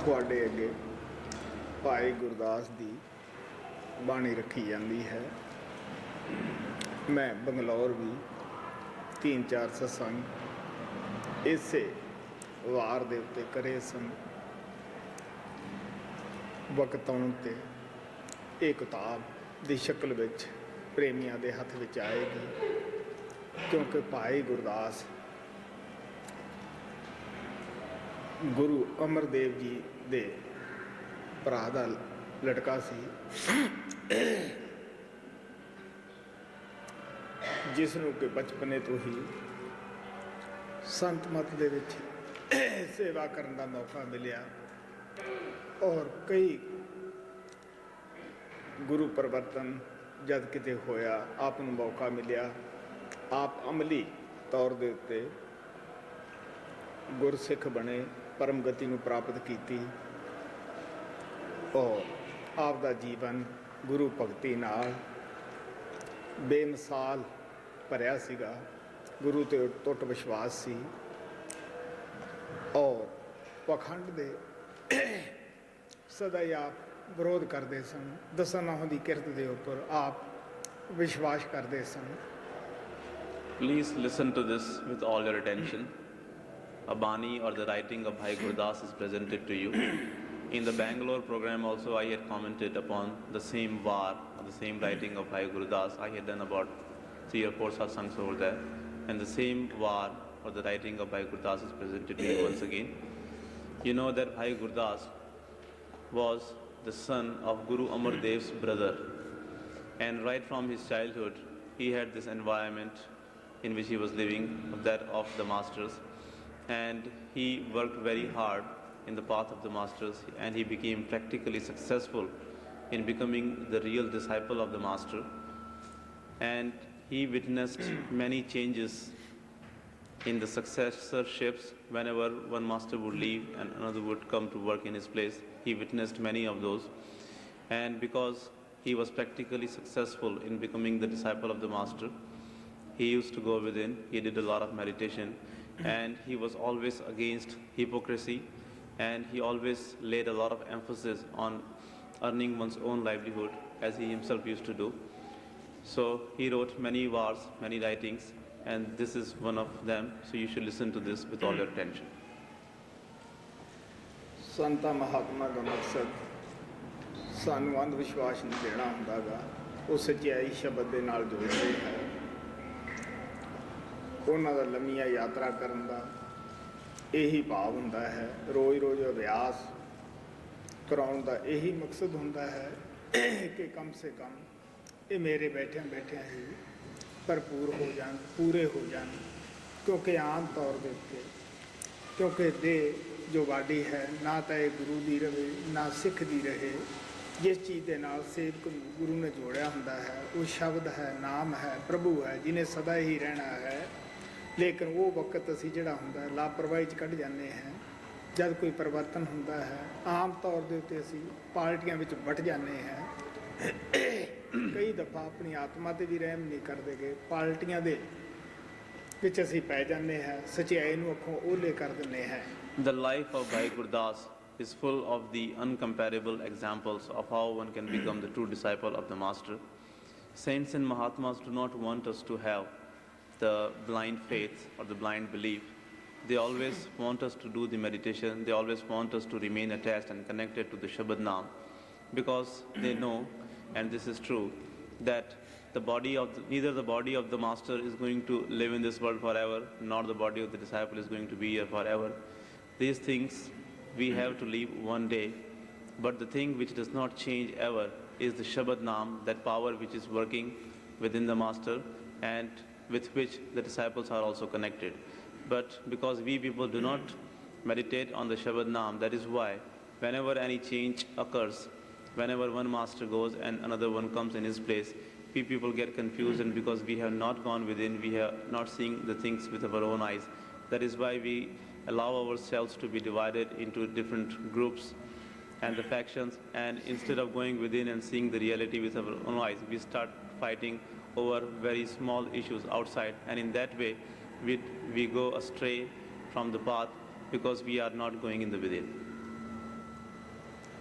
ਤੁਹਾਡੇ ਅੱਗੇ ਭਾਈ ਗੁਰਦਾਸ ਦੀ ਬਾਣੀ ਰੱਖੀ ਜਾਂਦੀ ਹੈ। ਮੈਂ ਬੰਗਲੌਰ ਵੀ 3-4 ਸਤਸੰਗ ਇਸੇ ਵਾਰ ਦੇ ਉੱਤੇ ਕਰੇ ਸਨ। ਵਕਤ ਆਉਣ 'ਤੇ ਇਹ ਕਿਤਾਬ ਦੀ ਸ਼ਕਲ ਵਿੱਚ ਪ੍ਰੇਮੀਆਂ ਦੇ ਹੱਥ ਵਿੱਚ ਆਏਗੀ, ਕਿਉਂਕਿ ਭਾਈ ਗੁਰਦਾਸ ਗੁਰੂ ਅਮਰਦੇਵ ਜੀ ਦੇ ਭਰਾ ਦਾ ਲੜਕਾ ਸੀ, ਜਿਸ ਨੂੰ ਕਿ ਬਚਪਨੇ ਤੋਂ ਹੀ ਸੰਤ ਮਤ ਦੇ ਵਿੱਚ ਸੇਵਾ ਕਰਨ ਦਾ ਮੌਕਾ ਮਿਲਿਆ ਔਰ ਕਈ ਗੁਰੂ ਪਰਿਵਰਤਨ ਜਦ ਕਿਤੇ ਹੋਇਆ ਆਪ ਨੂੰ ਮੌਕਾ ਮਿਲਿਆ, ਆਪ ਅਮਲੀ ਤੌਰ ਦੇ ਉੱਤੇ ਗੁਰਸਿੱਖ ਬਣੇ, ਪਰਮ ਗਤੀ ਨੂੰ ਪ੍ਰਾਪਤ ਕੀਤੀ ਔਰ ਆਪ ਦਾ ਜੀਵਨ ਗੁਰੂ ਭਗਤੀ ਨਾਲ ਬੇਮਿਸਾਲ ਭਰਿਆ ਸੀਗਾ। ਗੁਰੂ 'ਤੇ ਟੁੱਟ ਵਿਸ਼ਵਾਸ ਸੀ ਔਰ ਪਖੰਡ ਦੇ ਸਦਾ ਹੀ ਆਪ ਵਿਰੋਧ ਕਰਦੇ ਸਨ। ਦਸਾਂ ਨਾਹਾਂ ਦੀ ਕਿਰਤ ਦੇ ਉੱਪਰ ਆਪ ਵਿਸ਼ਵਾਸ ਕਰਦੇ ਸਨ। Please listen to this with all your attention. A Bani or the writing of Bhai Gurdas is presented to you. In the Bangalore program also I had commented upon the same var or the same writing of Bhai Gurdas. I had done about 3 or 4 satsangs over there, and the same var or the writing of Bhai Gurdas is presented to you once again. You know that Bhai Gurdas was the son of Guru Amar Dev's brother, and right from his childhood he had this environment in which he was living, that of the masters, and he worked very hard in the path of the masters, and he became practically successful in becoming the real disciple of the master. And he witnessed many changes in the successorships. Whenever one master would leave and another would come to work in his place, he witnessed many of those. And because he was practically successful in becoming the disciple of the master, he used to go within, he did a lot of meditation, and he was always against hypocrisy, and he always laid a lot of emphasis on earning one's own livelihood, as he himself used to do. So he wrote many vars, many writings, and this is one of them. So you should listen to this with all your attention. ਸੰਤਾਂ ਮਹਾਤਮਾ ਦਾ ਮਕਸਦ ਸਾਨੂੰ ਅੰਧ ਵਿਸ਼ਵਾਸ ਨਹੀਂ ਦੇਣਾ ਹੁੰਦਾ ਗਾ, ਉਹ ਸੱਚਾਈ ਸ਼ਬਦ ਦੇ ਨਾਲ ਜੋੜਦੇ ਹੈ। ਉਹਨਾਂ ਦਾ ਲੰਮੀਆਂ ਯਾਤਰਾ ਕਰਨ ਦਾ ਇਹੀ ਭਾਵ ਹੁੰਦਾ ਹੈ। ਰੋਜ਼ ਰੋਜ਼ ਅਭਿਆਸ ਕਰਾਉਣ ਦਾ ਇਹੀ ਮਕਸਦ ਹੁੰਦਾ ਹੈ ਕਿ ਕਮ ਸੇ ਕਮ ਇਹ ਮੇਰੇ ਬੈਠਿਆਂ ਬੈਠਿਆਂ ਹੀ ਭਰਪੂਰ ਹੋ ਜਾਣ, ਪੂਰੇ ਹੋ ਜਾਣ। ਕਿਉਂਕਿ ਆਮ ਤੌਰ ਦੇ ਉੱਤੇ ਕਿਉਂਕਿ ਦੇਹ ਜੋ ਬਾਡੀ ਹੈ, ਨਾ ਤਾਂ ਇਹ ਗੁਰੂ ਦੀ ਰਹੇ ਨਾ ਸਿੱਖ ਦੀ ਰਹੇ। ਜਿਸ ਚੀਜ਼ ਦੇ ਨਾਲ ਸੇਵਕ ਨੂੰ ਗੁਰੂ ਨੇ ਜੋੜਿਆ ਹੁੰਦਾ ਹੈ ਉਹ ਸ਼ਬਦ ਹੈ, ਨਾਮ ਹੈ, ਪ੍ਰਭੂ ਹੈ, ਜਿਹਨੇ ਸਦਾ ਹੀ ਰਹਿਣਾ ਹੈ। ਲੇਕਿਨ ਉਹ ਵਕਤ ਅਸੀਂ ਜਿਹੜਾ ਹੁੰਦਾ ਲਾਪਰਵਾਹੀ 'ਚ ਕੱਢ ਜਾਂਦੇ ਹਾਂ। ਜਦ ਕੋਈ ਪਰਿਵਰਤਨ ਹੁੰਦਾ ਹੈ ਆਮ ਤੌਰ ਦੇ ਉੱਤੇ ਅਸੀਂ ਪਾਰਟੀਆਂ ਵਿੱਚ ਵੱਟ ਜਾਂਦੇ ਹਾਂ। ਕਈ ਦਫਾ ਆਪਣੀ ਆਤਮਾ 'ਤੇ ਵੀ ਰਹਿਮ ਨਹੀਂ ਕਰਦੇ ਗਏ, ਪਾਰਟੀਆਂ ਦੇ ਵਿੱਚ ਅਸੀਂ ਪੈ ਜਾਂਦੇ ਹਾਂ, ਸੱਚਾਈ ਨੂੰ ਅੱਖੋਂ ਓਹਲੇ ਕਰ ਦਿੰਦੇ ਹਾਂ। The life of Bhai Gurdas is full of the uncomparable examples of how one can become the true disciple of the master. Saints and Mahatmas do not want us to have the blind faith or the blind belief. They always want us to do the meditation. They always want us to remain attached and connected to the Shabad Naam, because they know, and this is true, that neither the body of the master is going to live in this world forever, nor the body of the disciple is going to be here forever. These things we have to leave one day, but the thing which does not change ever is the Shabad Naam, that power which is working within the master and with which the disciples are also connected. But because we people do not meditate on the Shabad Naam, that is why whenever any change occurs, whenever one master goes and another one comes in his place, we people get confused, and because we have not gone within, we have not seen the things with our own eyes. That is why we allow ourselves to be divided into different groups and the factions, and instead of going within and seeing the reality with our own eyes, we start fighting over very small issues outside, and in that way we go astray from the path because we are not going in the within.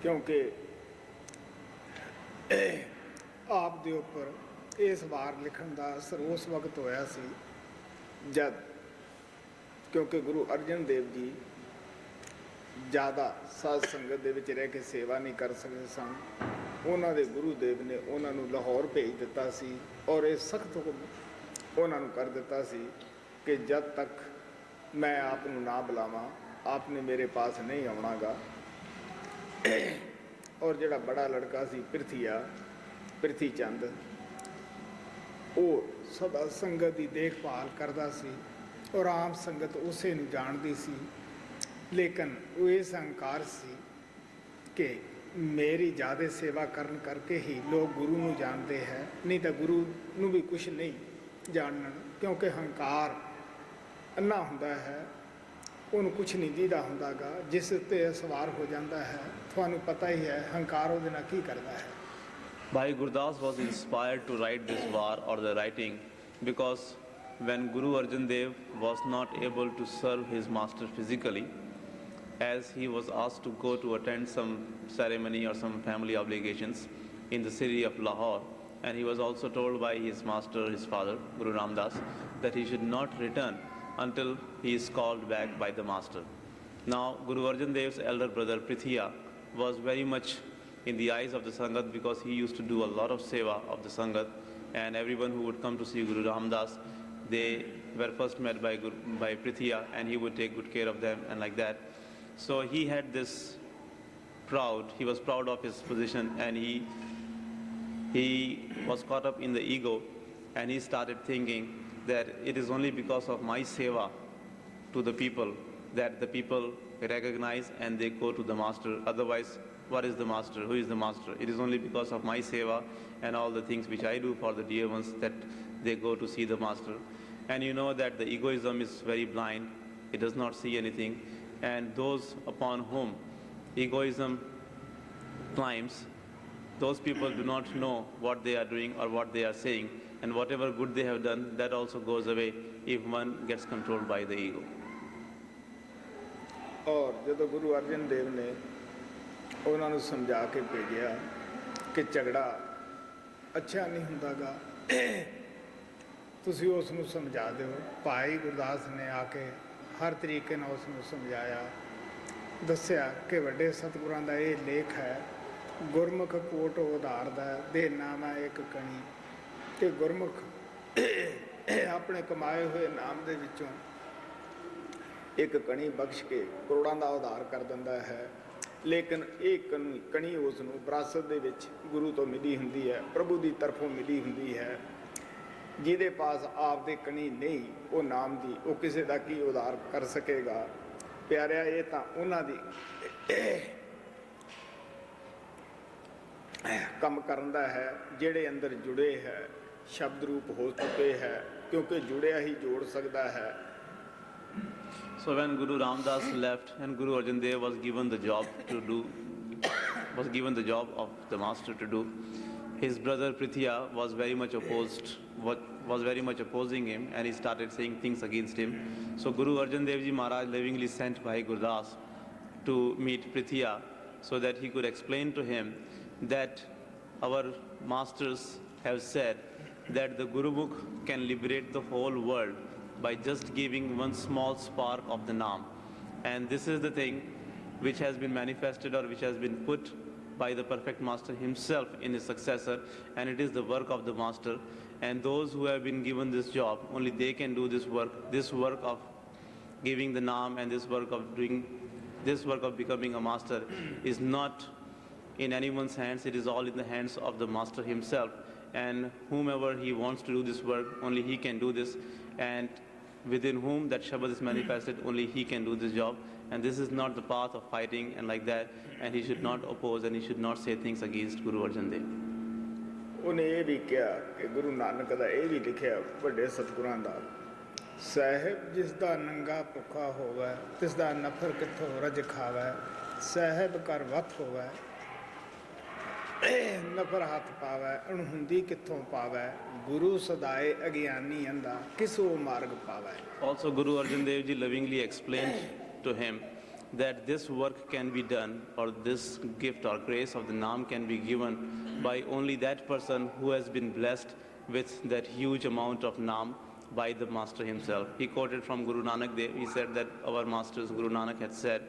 क्योंकि आप दे उपर इस वार लिखण का असर उस वक्त होया सी जद, क्योंकि गुरु अर्जन देव जी ज़्यादा साध संगत दे विच रह के सेवा नहीं कर सकते सन। उन्हां दे गुरुदेव ने उन्हां नूं लाहौर भेज दिता सी और ये सख्त हुक्म उन्हां नूं कर दिता सी कि जब तक मैं आप नूं ना बुलावां आपने मेरे पास नहीं आउणागा। और जिहड़ा बड़ा लड़का सी पृथी चंद, वो सदा संगत की देखभाल करता सी और आम संगत उसे नूं जाणदी सी, लेकिन वो इस अहंकार सी कि मेरी ज़्यादा सेवा करन करके ही लोग गुरु नूं जानते हैं, नहीं तो गुरु नूं भी कुछ नहीं जानन, क्योंकि हंकार अन्ना हुंदा है, उन्हें कुछ नहीं दीदा हुंदा गा, जिस ते सवार हो जाता है। तुहानूं पता ही है हंकार उहदे नाल की करदा है। Bhai Gurdas was inspired to write this war or the writing because when Guru Arjan Dev was not able to serve his master physically, as he was asked to go to attend some ceremony or some family obligations in the city of Lahore, and he was also told by his master, his father, Guru Ramdas, that he should not return until he is called back by the master. Now, Guru Arjan Dev's elder brother Prithia was very much in the eyes of the Sangat because he used to do a lot of seva of the Sangat, and everyone who would come to see Guru Ramdas, they were first met by Prithia, and he would take good care of them and like that. So he had this he was proud of his position, and he was caught up in the ego, and he started thinking that it is only because of my seva to the people that the people recognize and they go to the master. Otherwise, what is the master? Who is the master? It is only because of my seva and all the things which I do for the dear ones that they go to see the master. And you know that the egoism is very blind. It does not see anything. And those upon whom egoism climbs, those people do not know what they are doing or what they are saying. And whatever good they have done, that also goes away if one gets controlled by the ego. और जब गुरु अर्जन देव ने उन्होंने समझा के भेजा कि झगड़ा अच्छा नहीं हुंदा गा, तुसी उसनूं समझा दो। भाई गुरदास ने आके हर तरीके नाल उसनूं समझाया, दस्या कि वड्डे सतगुरां दा ये लेख है, गुरमुख कोट उधार दा दे नाम है एक कणी, कि गुरमुख अपने कमाए हुए नाम दे विचों एक कणी बख्श के करोड़ां दा उधार कर दिंदा है। लेकिन एक कणी उसनूं विरासत दे विच गुरु तो मिली हुंदी है, प्रभु की तरफों मिली हुंदी है। जिहदे पास आप दे कणी नहीं वो नाम दी, वो किसी दा की उधार कर सकेगा। प्यारिया, ये तां उन्हां दी कम करन दा है जिहड़े अंदर जुड़े है, शब्द रूप हो चुके हैं, क्योंकि जुड़िया ही जोड़ सकता है। So when Guru Ramdas left and Guru Arjan Dev was given the job of the master to do, his brother Prithia was very much opposing him, and he started saying things against him. So Guru Arjan Dev Ji Maharaj lovingly sent Bhai Gurdas to meet Prithia so that he could explain to him that our masters have said that the Gurumukh can liberate the whole world by just giving one small spark of the Naam. And this is the thing which has been manifested or which has been put by the perfect master himself in his successor, and it is the work of the master. And those who have been given this job, only they can do this work of giving the Naam, and this work of becoming a master is not in anyone's hands, it is all in the hands of the master himself. And whomever he wants to do this work, only he can do this. And within whom that Shabad is manifested, only he can do this job. And this is not the path of fighting and like that. And he should not oppose and he should not say things against Guru Arjan Dev. उन्हें ये भी किया कि गुरु नानक दा ये भी लिखिया बड़े सतगुरां दा, साहिब जिसदा नंगा भुखा होवे तिसदा नफर किथों रज खावे, साहिब कर वत होवे नफर हाथ पावे, अणहुंदी किथों पावे, गुरु सदाए अज्ञानी अंधा किसो मार्ग पावे. Also Guru Arjan Dev Ji lovingly explained to him that this work can be done, or this gift or grace of the Naam can be given by only that person who has been blessed with that huge amount of Naam by the Master himself. He quoted from Guru Nanak Dev. He said that our Masters, Guru Nanak, had said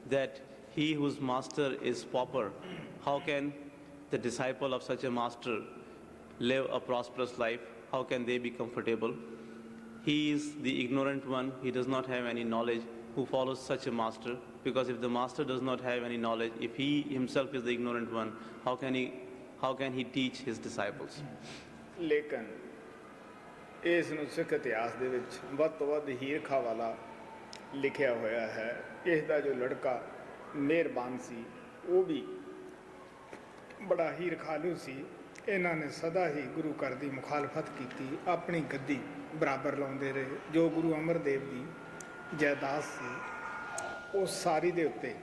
that he whose master is pauper, how can the disciple of such a master live a prosperous life? How can they be comfortable? He is the ignorant one. He does not have any knowledge who follows such a master, because if the master does not have any knowledge, if he himself is the ignorant one, how can he teach his disciples? ਲੇਕਿਨ ਇਸ ਨੂੰ ਸਿੱਖ ਇਤਿਹਾਸ ਦੇ ਵਿੱਚ ਵੱਧ ਤੋਂ ਵੱਧ ਹੀਰਖਾ ਵਾਲਾ ਲਿਖਿਆ ਹੋਇਆ ਹੈ। ਇਸ ਦਾ ਜੋ ਲੜਕਾ ਮਿਹਰਬਾਨ ਸੀ ਉਹ ਵੀ ਬੜਾ ਹੀਰਖਾਲੂ ਸੀ। ਇਹਨਾਂ ਨੇ ਸਦਾ ਹੀ ਗੁਰੂ ਘਰ ਦੀ ਮੁਖਾਲਫਤ ਕੀਤੀ, ਆਪਣੀ ਗੱਦੀ ਬਰਾਬਰ ਲਾਉਂਦੇ ਰਹੇ। ਜੋ ਗੁਰੂ ਅਮਰਦੇਵ ਦੀ ਜਾਇਦਾਦ ਸੀ ਉਹ ਸਾਰੀ ਦੇ ਉੱਤੇ,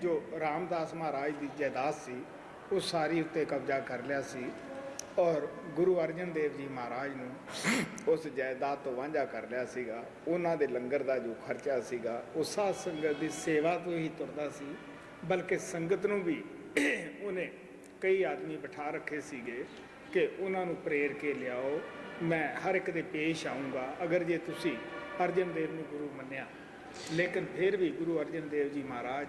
ਜੋ ਰਾਮਦਾਸ ਮਹਾਰਾਜ ਦੀ ਜਾਇਦਾਦ ਸੀ ਉਹ ਸਾਰੀ ਉੱਤੇ ਕਬਜ਼ਾ ਕਰ ਲਿਆ ਸੀ, ਔਰ ਗੁਰੂ ਅਰਜਨ ਦੇਵ ਜੀ ਮਹਾਰਾਜ ਨੂੰ ਉਸ ਜਾਇਦਾਦ ਤੋਂ ਵਾਂਝਾ ਕਰ ਲਿਆ ਸੀਗਾ। ਉਹਨਾਂ ਦੇ ਲੰਗਰ ਦਾ ਜੋ ਖਰਚਾ ਸੀਗਾ ਉਹ ਸਾਧ ਸੰਗਤ ਦੀ ਸੇਵਾ ਤੋਂ ਹੀ ਤੁਰਦਾ ਸੀ, ਬਲਕਿ ਸੰਗਤ ਨੂੰ ਵੀ ਉਹਨੇ ਕਈ ਆਦਮੀ ਬਿਠਾ ਰੱਖੇ ਸੀਗੇ ਕਿ ਉਹਨਾਂ ਨੂੰ ਪ੍ਰੇਰ ਕੇ ਲਿਆਓ, ਮੈਂ ਹਰ ਇੱਕ ਦੇ ਪੇਸ਼ ਆਊਂਗਾ ਅਗਰ ਜੇ ਤੁਸੀਂ ਅਰਜਨ ਦੇਵ ਨੂੰ ਗੁਰੂ ਮੰਨਿਆ। ਲੇਕਿਨ ਫਿਰ ਵੀ ਗੁਰੂ ਅਰਜਨ ਦੇਵ ਜੀ ਮਹਾਰਾਜ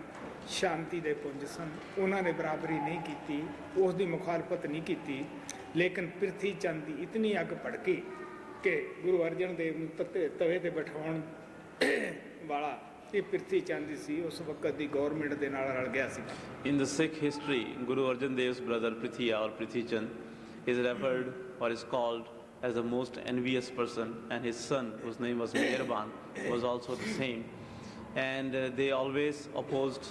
ਸ਼ਾਂਤੀ ਦੇ ਪੁੰਜ ਸਨ, ਉਹਨਾਂ ਨੇ ਬਰਾਬਰੀ ਨਹੀਂ ਕੀਤੀ, ਉਸ ਦੀ ਮੁਖਾਲਫਤ ਨਹੀਂ ਕੀਤੀ। ਲੇਕਿਨ ਪ੍ਰਿਥੀ ਚੰਦ ਦੀ ਇਤਨੀ ਅੱਗ ਭੜਕੀ ਕਿ ਗੁਰੂ ਅਰਜਨ ਦੇਵ ਨੂੰ ਤਵੇ 'ਤੇ ਬਿਠਾਉਣ ਵਾਲਾ ਇਹ ਪ੍ਰਿਥੀ ਚੰਦ ਸੀ, ਉਸ ਵਕਤ ਦੀ ਗੌਰਮੈਂਟ ਦੇ ਨਾਲ ਰਲ ਗਿਆ ਸੀ। In the Sikh history, Guru Arjan Dev's brother Prithia or Prithi Chand is referred or is called as the most envious person, and his son, whose name was Meherban, was also the same. And they always opposed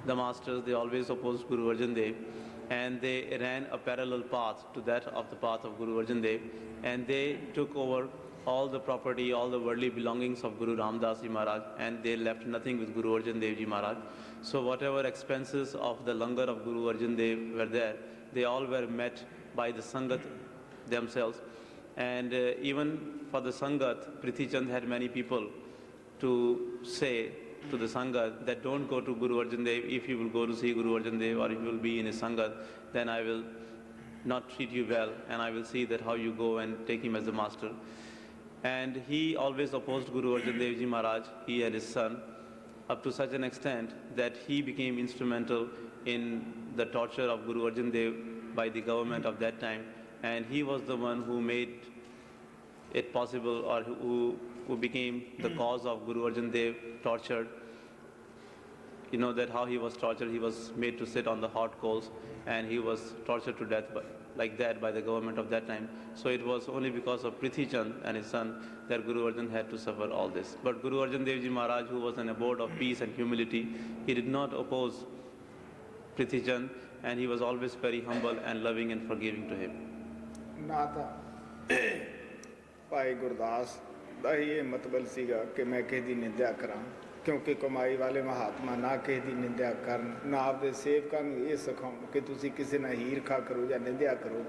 the masters, they always opposed Guru Arjan Dev, and they ran a parallel path to that of the path of Guru Arjan Dev, and they took over all the property, all the worldly belongings of Guru Ramdas Ji Maharaj, and they left nothing with Guru Arjan Dev Ji Maharaj. So whatever expenses of the langar of Guru Arjan Dev were there, they all were met by the Sangat themselves. And even for the Sangat, Prithi Chand had many people to say to the Sangat that don't go to Guru Arjan Dev. If you will go to see Guru Arjan Dev, or if you will be in his Sangat, then I will not treat you well, and I will see that how you go and take him as the master. And he always opposed Guru Arjan Dev Ji Maharaj, he and his son, up to such an extent that he became instrumental in the torture of Guru Arjan Dev by the government of that time. And he was the one who made it possible, or who became the cause of Guru Arjan Dev tortured. You know that how he was tortured, he was made to sit on the hot coals, and he was tortured to death like that by the government of that time. So it was only because of Prithi Chand and his son that Guru Arjan had to suffer all this. But Guru Arjan Dev Ji Maharaj, who was an abode of peace and humility, he did not oppose Prithi Chand, and he was always very humble and loving and forgiving to him. ਨਾ ਤਾਂ ਭਾਈ ਗੁਰਦਾਸ ਦਾ ਹੀ ਇਹ ਮਤਲਬ ਸੀਗਾ ਕਿ ਮੈਂ ਕਿਸੇ ਦੀ ਨਿੰਦਿਆ ਕਰਾਂ, ਕਿਉਂਕਿ ਕਮਾਈ ਵਾਲੇ ਮਹਾਤਮਾ ਨਾ ਕਿਸੇ ਦੀ ਨਿੰਦਿਆ ਕਰਨ, ਨਾ ਆਪਦੇ ਸੇਵਕਾਂ ਨੂੰ ਇਹ ਸਿਖਾਉਣ ਕਿ ਤੁਸੀਂ ਕਿਸੇ ਨਾਲ ਈਰਖਾ ਕਰੋ ਜਾਂ ਨਿੰਦਿਆ ਕਰੋ।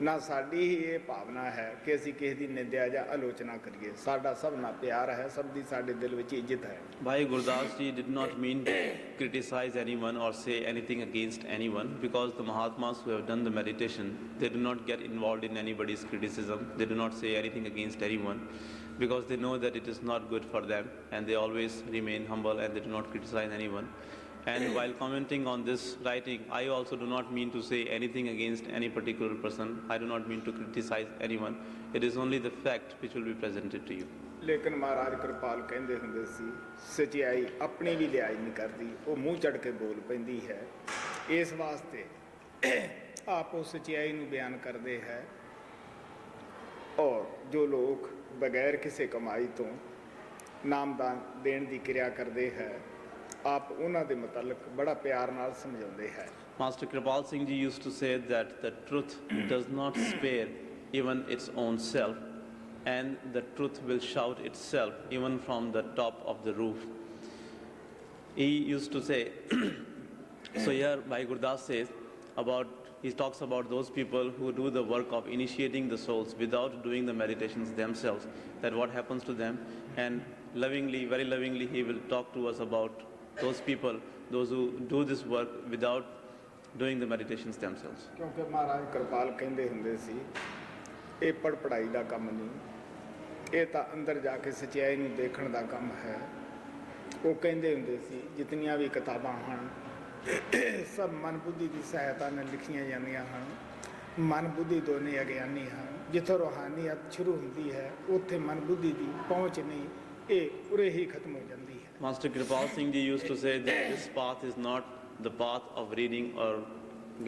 ਨਾ ਸਾਡੀ ਹੀ ਇਹ ਭਾਵਨਾ ਹੈ ਕਿ ਅਸੀਂ ਕਿਸੇ ਦੀ ਨਿੰਦਿਆ ਜਾਂ ਆਲੋਚਨਾ ਕਰੀਏ। ਸਾਡਾ ਸਭ ਨਾਲ ਪਿਆਰ ਹੈ, ਸਭ ਦੀ ਸਾਡੇ ਦਿਲ ਵਿੱਚ ਇੱਜ਼ਤ ਹੈ। Bhai Gurdas ji did not mean to criticize anyone or say anything against anyone, because the Mahatmas who have done the meditation, they do not get involved in anybody's criticism. They do not say anything against anyone, because they know that it is not good for them, and they always remain humble and they do not criticize anyone. And while commenting on this writing, I also do not mean to say anything against any particular person. I do not mean to criticize anyone. It is only the fact which will be presented to you. ਲੇਕਿਨ ਮਹਾਰਾਜ ਕਿਰਪਾਲ ਕਹਿੰਦੇ ਹੁੰਦੇ ਸੀ, ਸਚਾਈ ਆਪਣੀ ਵੀ ਲਿਹਾਜ਼ ਨਹੀਂ ਕਰਦੀ, ਉਹ ਮੂੰਹ ਚੜ ਕੇ ਬੋਲ ਪੈਂਦੀ ਹੈ। ਇਸ ਵਾਸਤੇ ਆਪ ਉਹ ਸਚਾਈ ਨੂੰ ਬਿਆਨ ਕਰਦੇ ਹੈ, ਔਰ ਜੋ ਲੋਕ ਬਗੈਰ ਕਿਸੇ ਕਮਾਈ ਤੋਂ ਨਾਮਦਾਨ ਦੇਣ ਦੀ ਕਿਰਿਆ ਕਰਦੇ ਹੈ, ਆਪ ਉਹਨਾਂ ਦੇ ਮੁਤਲਕ ਬੜਾ ਪਿਆਰ ਨਾਲ ਸਮਝਾਉਂਦੇ ਹੈ। Master Kripal Singh ji used to say that the truth does not spare even its own self, and the truth will shout itself even from the top of the roof. He used to say, so here Bhai Gurdas says about he talks about those people who do the work of initiating the souls without doing the meditations themselves, that what happens to them. And lovingly, very lovingly, he will talk to us about those people, those who do this work without doing the meditations themselves. ਕਿਉਂਕਿ ਮਹਾਰਾਜ ਕਿਰਪਾਲ ਕਹਿੰਦੇ ਹੁੰਦੇ ਸੀ, ਇਹ ਪੜ੍ਹਾਈ ਦਾ ਕੰਮ ਨਹੀਂ, ਇਹ ਤਾਂ ਅੰਦਰ ਜਾ ਕੇ ਸੱਚਾਈ ਨੂੰ ਦੇਖਣ ਦਾ ਕੰਮ ਹੈ। ਉਹ ਕਹਿੰਦੇ ਹੁੰਦੇ ਸੀ ਜਿਤਨੀਆਂ ਵੀ ਕਿਤਾਬਾਂ ਹਨ ਸਭ ਮਨ ਬੁੱਧੀ ਦੀ ਸਹਾਇਤਾ ਨਾਲ ਲਿਖੀਆਂ ਜਾਂਦੀਆਂ ਹਨ। ਮਨ ਬੁੱਧੀ ਦੋਨੇ ਅਗਿਆਨੀ ਹਨ। ਜਿੱਥੋਂ ਰੂਹਾਨੀਅਤ ਸ਼ੁਰੂ ਹੁੰਦੀ ਹੈ ਉੱਥੇ ਮਨ ਬੁੱਧੀ ਦੀ ਪਹੁੰਚ ਨਹੀਂ, ਇਹ ਉਰੇ ਹੀ ਖਤਮ ਹੋ ਜਾਂਦੀ ਹੈ। Master Kripal Singh ji used to say that this path is not the path of reading or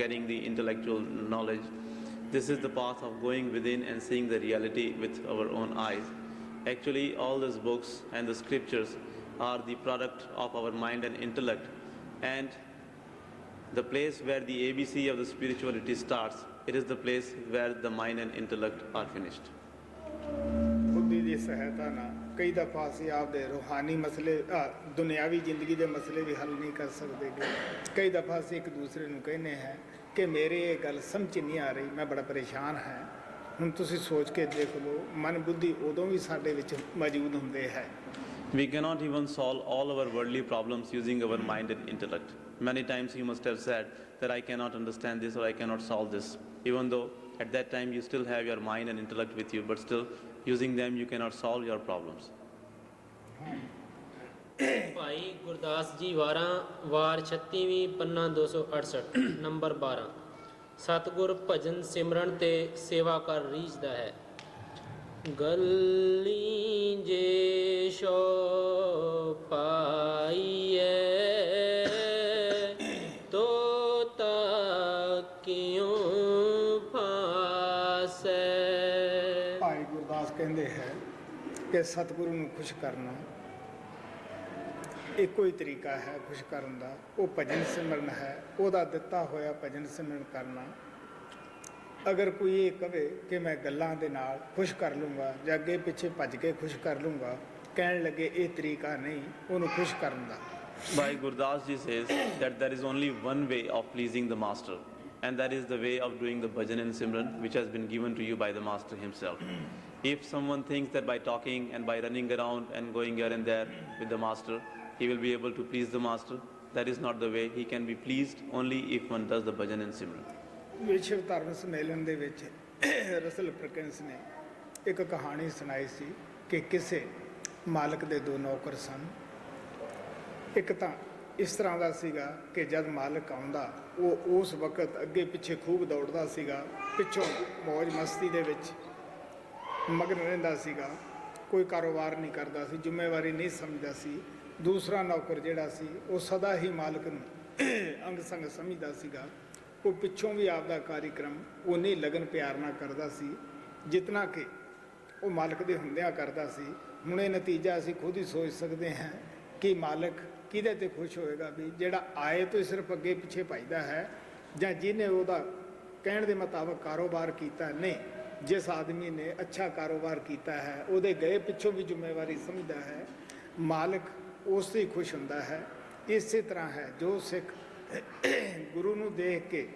getting the intellectual knowledge. This is the path of going within and seeing the reality with our own eyes. Actually, all these books and the scriptures are the product of our mind and intellect, and the place where the ABC of the spirituality starts, it is the place where the mind and intellect are finished. ਬੁੱਧੀ ਦੀ ਸਹਾਇਤਾ ਨਾਲ ਕਈ ਦਫਾ ਅਸੀਂ ਆਪਦੇ ਰੂਹਾਨੀ ਮਸਲੇ ਦੁਨਿਆਵੀ ਜ਼ਿੰਦਗੀ ਦੇ ਮਸਲੇ ਵੀ ਹੱਲ ਨਹੀਂ ਕਰ ਸਕਦੇ। ਕਈ ਦਫਾ ਅਸੀਂ ਇੱਕ ਦੂਸਰੇ ਨੂੰ ਕਹਿੰਦੇ ਹਾਂ ਕਿ ਮੇਰੇ ਇਹ ਗੱਲ ਸਮਝ ਨਹੀਂ ਆ ਰਹੀ, ਮੈਂ ਬੜਾ ਪਰੇਸ਼ਾਨ ਹਾਂ। ਹੁਣ ਤੁਸੀਂ ਸੋਚ ਕੇ ਦੇਖ ਲਓ, ਮਨ ਬੁੱਧੀ ਉਦੋਂ ਵੀ ਸਾਡੇ ਵਿੱਚ ਮੌਜੂਦ ਹੁੰਦੇ ਹੈ। We cannot even solve all our worldly problems using our mind and intellect. Many times you must have said that I cannot understand this or I cannot solve this, even though at that time you still have your mind and intellect with you, but still using them you cannot solve your problems. Bhai Gurdas ji ਵਾਰ 36ਵੀਂ ਪੰਨਾ 268 number 12 ਸਤਿਗੁਰ ਭਜਨ ਸਿਮਰਨ ਤੇ ਸੇਵਾ ਕਰ ਰੀਝਦਾ ਹੈ। ਗੱਲੀ ਜੇ show ਪਾਈਏ ਤੋ ਤਾ ਕਿਉਂ ਫਾਸੈ। ਭਾਈ ਗੁਰਦਾਸ ਕਹਿੰਦੇ ਹੈ ਕਿ ਸਤਿਗੁਰੂ ਨੂੰ ਖੁਸ਼ ਕਰਨਾ ਇੱਕੋ ਹੀ ਤਰੀਕਾ ਹੈ ਖੁਸ਼ ਕਰਨ ਦਾ, ਉਹ ਭਜਨ ਸਿਮਰਨ ਹੈ। ਉਹਦਾ ਦਿੱਤਾ ਹੋਇਆ ਭਜਨ ਸਿਮਰਨ ਕਰਨਾ। ਅਗਰ ਕੋਈ ਇਹ ਕਵੇ ਕਿ ਮੈਂ ਗੱਲਾਂ ਦੇ ਨਾਲ ਖੁਸ਼ ਕਰ ਲੂੰਗਾ ਜਾਂ ਅੱਗੇ ਪਿੱਛੇ ਭੱਜ ਕੇ ਖੁਸ਼ ਕਰ ਲੂੰਗਾ, ਕਹਿਣ ਲੱਗੇ ਇਹ ਤਰੀਕਾ ਨਹੀਂ ਉਹਨੂੰ ਖੁਸ਼ ਕਰਨ ਦਾ। Bhai Gurdas ji says that there is only one way of pleasing the master, and that is the way of doing the bhajan and simran which has been given to you by the master himself. If someone thinks that by talking and by running around and going here and there with the master he will be able to please the master, that is not the way. He can be pleased only if one does the bhajan and simran. ਵਿਸ਼ਵ ਧਰਮ ਸੰਮੇਲਨ ਦੇ ਵਿੱਚ Russell ਪ੍ਰਕਿੰਸ ਨੇ ਇੱਕ ਕਹਾਣੀ ਸੁਣਾਈ ਸੀ ਕਿ ਕਿਸੇ ਮਾਲਕ ਦੇ ਦੋ ਨੌਕਰ ਸਨ। ਇੱਕ ਤਾਂ ਇਸ ਤਰ੍ਹਾਂ ਦਾ ਸੀਗਾ ਕਿ ਜਦ ਮਾਲਕ ਆਉਂਦਾ ਉਹ ਉਸ ਵਕਤ ਅੱਗੇ ਪਿੱਛੇ ਖੂਬ ਦੌੜਦਾ ਸੀਗਾ, ਪਿੱਛੋਂ ਮੌਜ ਮਸਤੀ ਦੇ ਵਿੱਚ ਮਗਨ ਰਹਿੰਦਾ ਸੀਗਾ, ਕੋਈ ਕਾਰੋਬਾਰ ਨਹੀਂ ਕਰਦਾ ਸੀ, ਜ਼ਿੰਮੇਵਾਰੀ ਨਹੀਂ ਸਮਝਦਾ ਸੀ। ਦੂਸਰਾ ਨੌਕਰ ਜਿਹੜਾ ਸੀ ਉਹ ਸਦਾ ਹੀ ਮਾਲਕ ਨੂੰ ਅੰਗ ਸੰਗ ਸਮਝਦਾ ਸੀਗਾ। ਉਹ ਪਿੱਛੋਂ ਵੀ ਆਪਦਾ ਕਾਰਿਕ੍ਰਮ ਉਨੀ ਲਗਨ ਪਿਆਰ ਨਾਲ ਕਰਦਾ ਸੀ ਜਿਤਨਾ ਕਿ ਉਹ ਮਾਲਕ ਦੇ ਹੁੰਦਿਆਂ ਕਰਦਾ ਸੀ। ਹੁਣ ਇਹ ਨਤੀਜਾ ਅਸੀਂ ਖੁਦ ਹੀ ਸੋਚ ਸਕਦੇ ਹਾਂ ਕਿ ਮਾਲਕ ਕਿਹਦੇ 'ਤੇ ਖੁਸ਼ ਹੋਏਗਾ, ਵੀ ਜਿਹੜਾ ਆਏ ਤੋਂ ਸਿਰਫ ਅੱਗੇ ਪਿੱਛੇ ਭੱਜਦਾ ਹੈ ਜਾਂ ਜਿਹਨੇ ਉਹਦਾ ਕਹਿਣ ਦੇ ਮੁਤਾਬਕ ਕਾਰੋਬਾਰ ਕੀਤਾ। ਨਹੀਂ, ਜਿਸ ਆਦਮੀ ਨੇ ਅੱਛਾ ਕਾਰੋਬਾਰ ਕੀਤਾ ਹੈ ਉਹਦੇ ਗਏ ਪਿੱਛੋਂ ਵੀ ਜ਼ਿੰਮੇਵਾਰੀ ਸਮਝਦਾ ਹੈ, ਮਾਲਕ ਉਸ 'ਤੇ ਹੀ ਖੁਸ਼ ਹੁੰਦਾ ਹੈ। ਇਸੇ ਤਰ੍ਹਾਂ ਹੈ ਜੋ ਸਿੱਖ ਗੁਰੂ ਨੂੰ ਦੇਖ ਕੇ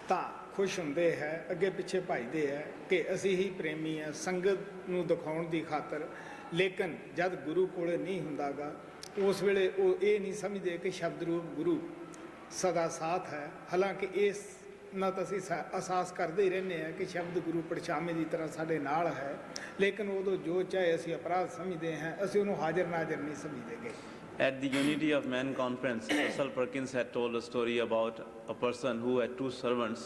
ਤਾਂ ਖੁਸ਼ ਹੁੰਦੇ ਹੈ, ਅੱਗੇ ਪਿੱਛੇ ਭੱਜਦੇ ਹੈ ਕਿ ਅਸੀਂ ਹੀ ਪ੍ਰੇਮੀ ਹਾਂ ਸੰਗਤ ਨੂੰ ਦਿਖਾਉਣ ਦੀ ਖਾਤਰ। ਲੇਕਿਨ ਜਦ ਗੁਰੂ ਕੋਲੇ ਨਹੀਂ ਹੁੰਦਾ ਗਾ ਉਸ ਵੇਲੇ ਉਹ ਇਹ ਨਹੀਂ ਸਮਝਦੇ ਕਿ ਸ਼ਬਦ ਰੂਪ ਗੁਰੂ ਸਦਾ ਸਾਥ ਹੈ। ਹਾਲਾਂਕਿ ਇਸ ਨਾਲ ਤਾਂ ਅਸੀਂ ਅਹਿਸਾਸ ਕਰਦੇ ਹੀ ਰਹਿੰਦੇ ਹਾਂ ਕਿ ਸ਼ਬਦ ਗੁਰੂ ਪਰਛਾਵੇਂ ਦੀ ਤਰ੍ਹਾਂ ਸਾਡੇ ਨਾਲ ਹੈ, ਲੇਕਿਨ ਉਦੋਂ ਜੋ ਚਾਹੇ ਅਸੀਂ ਅਪਰਾਧ ਸਮਝਦੇ ਹਾਂ, ਅਸੀਂ ਉਹਨੂੰ ਹਾਜ਼ਰ ਨਾਜ਼ਰ ਨਹੀਂ ਸਮਝਦੇ ਗਏ। At the Unity of Men conference, Russell Perkins had told a story about a person who had two servants,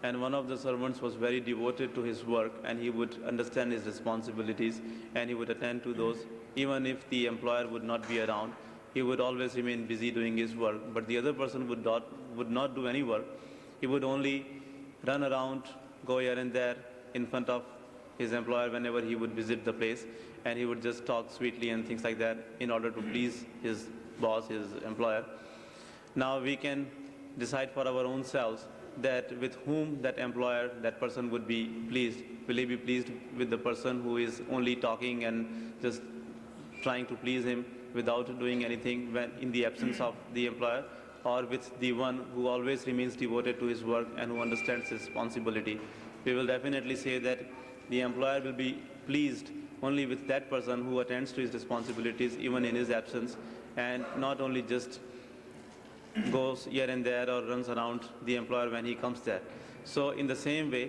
and one of the servants was very devoted to his work, and he would understand his responsibilities and he would attend to those. Even if the employer would not be around, he would always remain busy doing his work. But the other person would not do any work. He would only run around, go here and there in front of his employer whenever he would visit the place, and he would just talk sweetly and things like that in order to please his boss, his employer. Now we can decide for our own selves that with whom that employer, that person would be pleased. Will he be pleased with the person who is only talking and just trying to please him without doing anything when in the absence of the employer, or with the one who always remains devoted to his work and who understands his responsibility, we will definitely say that the employer will be pleased only with that person who attends to his responsibilities even in his absence, and not only just goes here and there or runs around the employer when he comes there. So in the same way,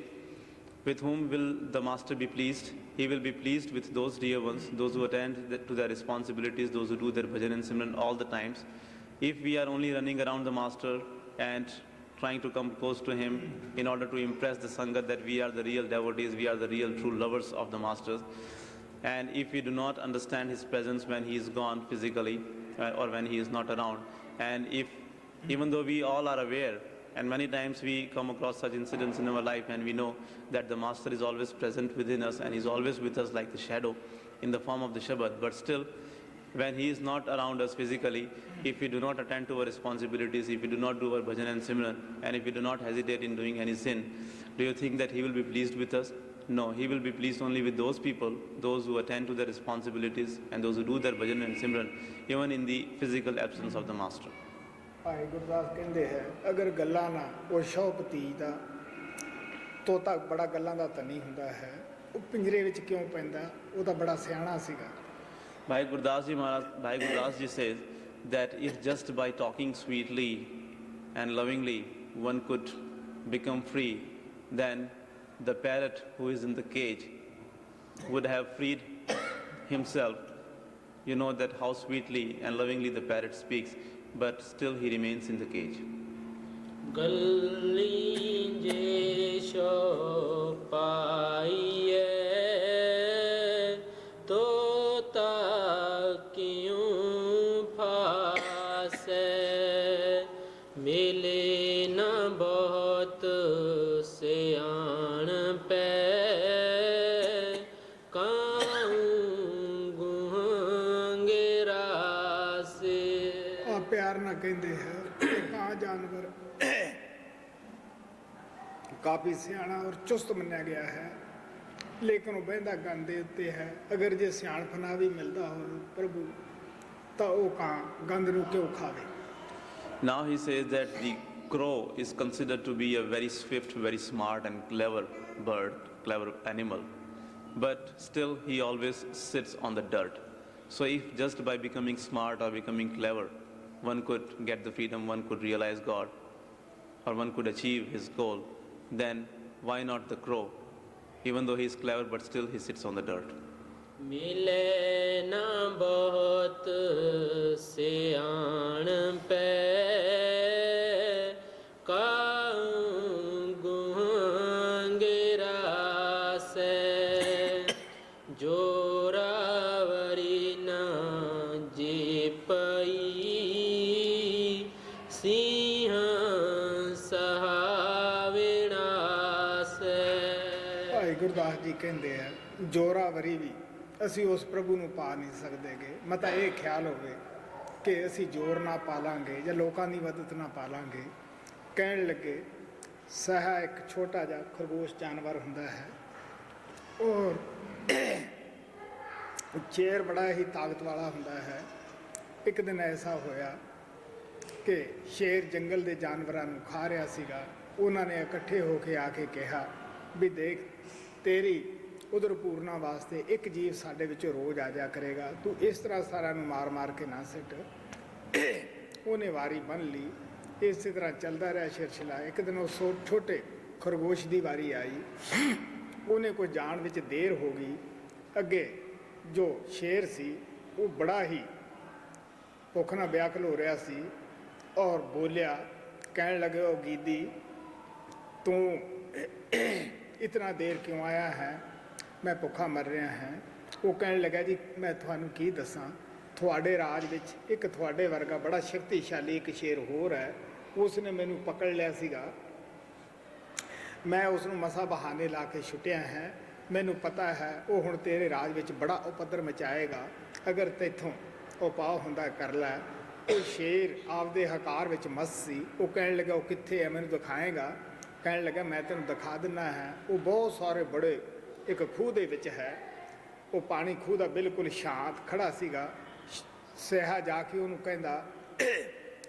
with whom will the master be pleased? He will be pleased with those dear ones, those who attend to their responsibilities, those who do their bhajan and simran all the times. If we are only running around the master and trying to come close to him in order to impress the Sangha that we are the real devotees, we are the real true lovers of the masters, and if we do not understand his presence when he is gone physically or when he is not around, and if even though we all are aware, and many times we come across such incidents in our life and we know that the master is always present within us and is always with us like the shadow in the form of the Shabad, but still when he is not around us physically, if we do not attend to our responsibilities, if we do not do our bhajan and simran, and if we do not hesitate in doing any sin, do you think that he will be pleased with us? No, he will be pleased only with those people, those who attend to their responsibilities and those who do their bhajan and simran, even in the physical absence of the master. Bhai Gurdas ਕਹਿੰਦੇ ਹੈ, ਅਗਰ ਗੱਲਾਂ ਨਾ ਉਹ ਸ਼ੌ ਭਤੀਜ ਦਾ ਤੋਤਾ ਬੜਾ ਗੱਲਾਂ ਦਾ ਧਨੀ ਹੁੰਦਾ ਹੈ, ਉਹ ਪਿੰਜਰੇ ਵਿੱਚ ਕਿਉਂ ਪੈਂਦਾ? ਉਹ ਤਾਂ ਬੜਾ ਸਿਆਣਾ ਸੀਗਾ। Bhai Gurdas Ji Maharaj, Bhai Gurdas Ji says that if just by talking sweetly and lovingly one could become free, then the parrot who is in the cage would have freed himself. You know that how sweetly and lovingly the parrot speaks, but still he remains in the cage. Galli je sho paiye tota kyun phase mile na bahut siyan pe ਪਿਆਰ ਨਾਲ ਕਹਿੰਦੇ ਹੈ ਕਾਂ ਜਾਨਵਰ ਕਾਫੀ ਸਿਆਣਾ ਔਰ ਚੁਸਤ ਮੰਨਿਆ ਗਿਆ ਹੈ, ਲੇਕਿਨ ਉਹ ਬਹਿੰਦਾ ਗੰਦ ਦੇ ਉੱਤੇ ਹੈ। ਅਗਰ ਜੇ ਸਿਆਣਪ ਨਾ ਵੀ ਮਿਲਦਾ ਹੋਵੇ ਪ੍ਰਭੂ ਤਾਂ ਉਹ ਕਾਂ ਗੰਦ ਨੂੰ ਕਿਉਂ ਖਾਵੇ? Now he says that the crow is considered to be a very swift, very smart and clever bird, clever animal, but still he always sits on the dirt. So if just by becoming smart or becoming clever one could get the freedom, one could realize God, or one could achieve his goal, then why not the crow? Even though he is clever, but still he sits on the dirt. Mile na bahut siyan pe ka gungira se joravari na jipai Gurdas ji ਕਹਿੰਦੇ ਆ ਜੋਰਾਵਰੀ ਵੀ ਅਸੀਂ ਉਸ ਪ੍ਰਭੂ ਨੂੰ ਪਾ ਨਹੀਂ ਸਕਦੇਗੇ। ਮਤਾ ਇਹ ਖਿਆਲ ਹੋਵੇ ਕਿ ਅਸੀਂ ਜ਼ੋਰ ਨਾ ਪਾਲਾਂਗੇ ਜਾਂ ਲੋਕਾਂ ਦੀ ਮਦਦ ਨਾ ਪਾਲਾਂਗੇ। ਕਹਿਣ ਲੱਗੇ ਸਹਾ ਇੱਕ ਛੋਟਾ ਜਿਹਾ ਖਰਗੋਸ਼ ਜਾਨਵਰ ਹੁੰਦਾ ਹੈ ਔਰ ਸ਼ੇਰ ਬੜਾ ਹੀ ਤਾਕਤ ਵਾਲਾ ਹੁੰਦਾ ਹੈ। ਇੱਕ ਦਿਨ ਐਸਾ ਹੋਇਆ ਕਿ ਸ਼ੇਰ ਜੰਗਲ ਦੇ ਜਾਨਵਰਾਂ ਨੂੰ ਖਾ ਰਿਹਾ ਸੀਗਾ। ਉਹਨਾਂ ਨੇ ਇਕੱਠੇ ਹੋ ਕੇ ਆ ਕੇ ਕਿਹਾ ਵੀ ਦੇਖ ਤੇਰੀ ਉਧਰ ਪੂਰਨਾ ਵਾਸਤੇ ਇੱਕ ਜੀਵ ਸਾਡੇ ਵਿੱਚੋਂ ਰੋਜ਼ ਆ ਜਾ ਕਰੇਗਾ, ਤੂੰ ਇਸ ਤਰ੍ਹਾਂ ਸਾਰਿਆਂ ਨੂੰ ਮਾਰ ਮਾਰ ਕੇ ਨਾ ਸਿੱਟ। ਉਹਨੇ ਵਾਰੀ ਬੰਨ੍ਹ ਲਈ। ਇਸੇ ਤਰ੍ਹਾਂ ਚੱਲਦਾ ਰਿਹਾ ਸਿਲਸਿਲਾ। ਇੱਕ ਦਿਨ ਉਹ ਛੋਟੇ ਖਰਗੋਸ਼ ਦੀ ਵਾਰੀ ਆਈ। ਉਹਨੇ ਕੋਈ ਜਾਣ ਵਿੱਚ ਦੇਰ ਹੋ ਗਈ। ਅੱਗੇ ਜੋ ਸ਼ੇਰ ਸੀ ਉਹ ਬੜਾ ਹੀ ਭੁੱਖ ਨਾਲ ਵਿਆਕੁਲ ਹੋ ਰਿਹਾ ਸੀ ਔਰ ਬੋਲਿਆ। ਕਹਿਣ ਲੱਗੇ ਉਹ ਗੀਦੀ ਤੂੰ ਇਤਨਾ ਦੇਰ ਕਿਉਂ ਆਇਆ ਹੈ? ਮੈਂ ਭੁੱਖਾ ਮਰ ਰਿਹਾ ਹਾਂ। ਉਹ ਕਹਿਣ ਲੱਗਾ ਜੀ ਮੈਂ ਤੁਹਾਨੂੰ ਕੀ ਦੱਸਾਂ, ਤੁਹਾਡੇ ਰਾਜ ਵਿੱਚ ਇੱਕ ਤੁਹਾਡੇ ਵਰਗਾ ਬੜਾ ਸ਼ਕਤੀਸ਼ਾਲੀ ਇੱਕ ਸ਼ੇਰ ਹੋਰ ਹੈ। ਉਸ ਨੇ ਮੈਨੂੰ ਪਕੜ ਲਿਆ ਸੀਗਾ। ਮੈਂ ਉਸ ਨੂੰ ਮਸਾ ਬਹਾਨੇ ਲਾ ਕੇ ਛੁੱਟਿਆ ਹੈ। ਮੈਨੂੰ ਪਤਾ ਹੈ ਉਹ ਹੁਣ ਤੇਰੇ ਰਾਜ ਵਿੱਚ ਬੜਾ ਉਪਦਰ ਮਚਾਏਗਾ। ਅਗਰ ਤੈਥੋਂ ਉਪਾਅ ਹੁੰਦਾ ਕਰ ਲੈ। ਉਹ ਸ਼ੇਰ ਆਪਦੇ ਹਕਾਰ ਵਿੱਚ ਮਸਤ ਸੀ। ਉਹ ਕਹਿਣ ਲੱਗਾ ਉਹ ਕਿੱਥੇ ਹੈ, ਮੈਨੂੰ ਦਿਖਾਏਗਾ? ਕਹਿਣ ਲੱਗਾ ਮੈਂ ਤੈਨੂੰ ਦਿਖਾ ਦਿੰਦਾ ਹੈ। ਉਹ ਬਹੁਤ ਸਾਰੇ ਬੜੇ ਇੱਕ ਖੂਹ ਦੇ ਵਿੱਚ ਹੈ। ਉਹ ਪਾਣੀ ਖੂਹ ਦਾ ਬਿਲਕੁਲ ਸ਼ਾਂਤ ਖੜਾ ਸੀਗਾ। ਸਿਹਾ ਜਾ ਕੇ ਉਹਨੂੰ ਕਹਿੰਦਾ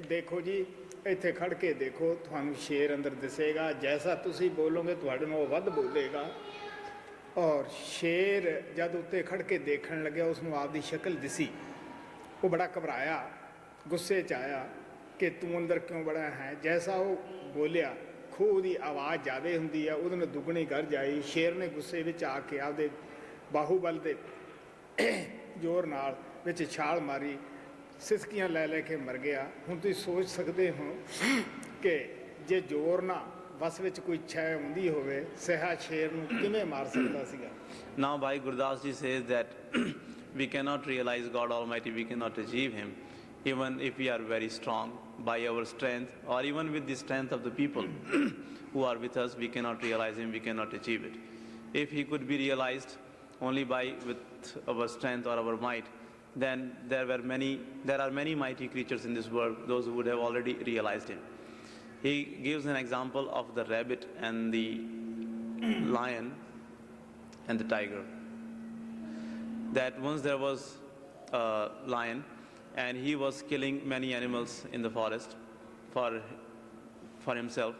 ਦੇਖੋ ਜੀ ਇੱਥੇ ਖੜ ਕੇ ਦੇਖੋ, ਤੁਹਾਨੂੰ ਸ਼ੇਰ ਅੰਦਰ ਦਿਸੇਗਾ। ਜੈਸਾ ਤੁਸੀਂ ਬੋਲੋਗੇ ਤੁਹਾਡੇ ਨਾਲ ਉਹ ਵੱਧ ਬੋਲੇਗਾ। ਔਰ ਸ਼ੇਰ ਜਦ ਉੱਤੇ ਖੜ ਕੇ ਦੇਖਣ ਲੱਗਿਆ, ਉਸਨੂੰ ਆਪਦੀ ਸ਼ਕਲ ਦਿਸੀ। ਉਹ ਬੜਾ ਘਬਰਾਇਆ, ਗੁੱਸੇ 'ਚ ਆਇਆ ਕਿ ਤੂੰ ਅੰਦਰ ਕਿਉਂ ਬੜਾ ਹੈ। ਜੈਸਾ ਉਹ ਬੋਲਿਆ, ਖੂਹ ਦੀ ਆਵਾਜ਼ ਜ਼ਿਆਦਾ ਹੁੰਦੀ ਆ, ਉਹਦੇ ਨਾਲ ਦੁੱਗਣੀ ਗਰਜ ਆਈ। ਸ਼ੇਰ ਨੇ ਗੁੱਸੇ ਵਿੱਚ ਆ ਕੇ ਆਪਦੇ ਬਾਹੂਬਲ ਦੇ ਜ਼ੋਰ ਨਾਲ ਵਿੱਚ ਛਾਲ ਮਾਰੀ, ਸਿਸਕੀਆਂ ਲੈ ਲੈ ਕੇ ਮਰ ਗਿਆ। ਹੁਣ ਤੁਸੀਂ ਸੋਚ ਸਕਦੇ ਹੋ ਕਿ ਜੇ ਜ਼ੋਰ ਨਾ ਵਸ ਵਿੱਚ ਕੋਈ ਛੈ ਹੁੰਦੀ ਹੋਵੇ, ਸਿਹਾ ਸ਼ੇਰ ਨੂੰ ਕਿਵੇਂ ਮਾਰ ਸਕਦਾ ਸੀਗਾ। Now, Bhai Gurdas ji says that we cannot realize God Almighty, we cannot achieve Him, even if we are very strong by our strength, or even with the strength of the people who are with us, we cannot realize Him, we cannot achieve it. If He could be realized only with our strength or our might, then there are many mighty creatures in this world, those who would have already realized Him. He gives an example of the rabbit and the lion and the tiger. That once there was a lion and he was killing many animals in the forest for himself.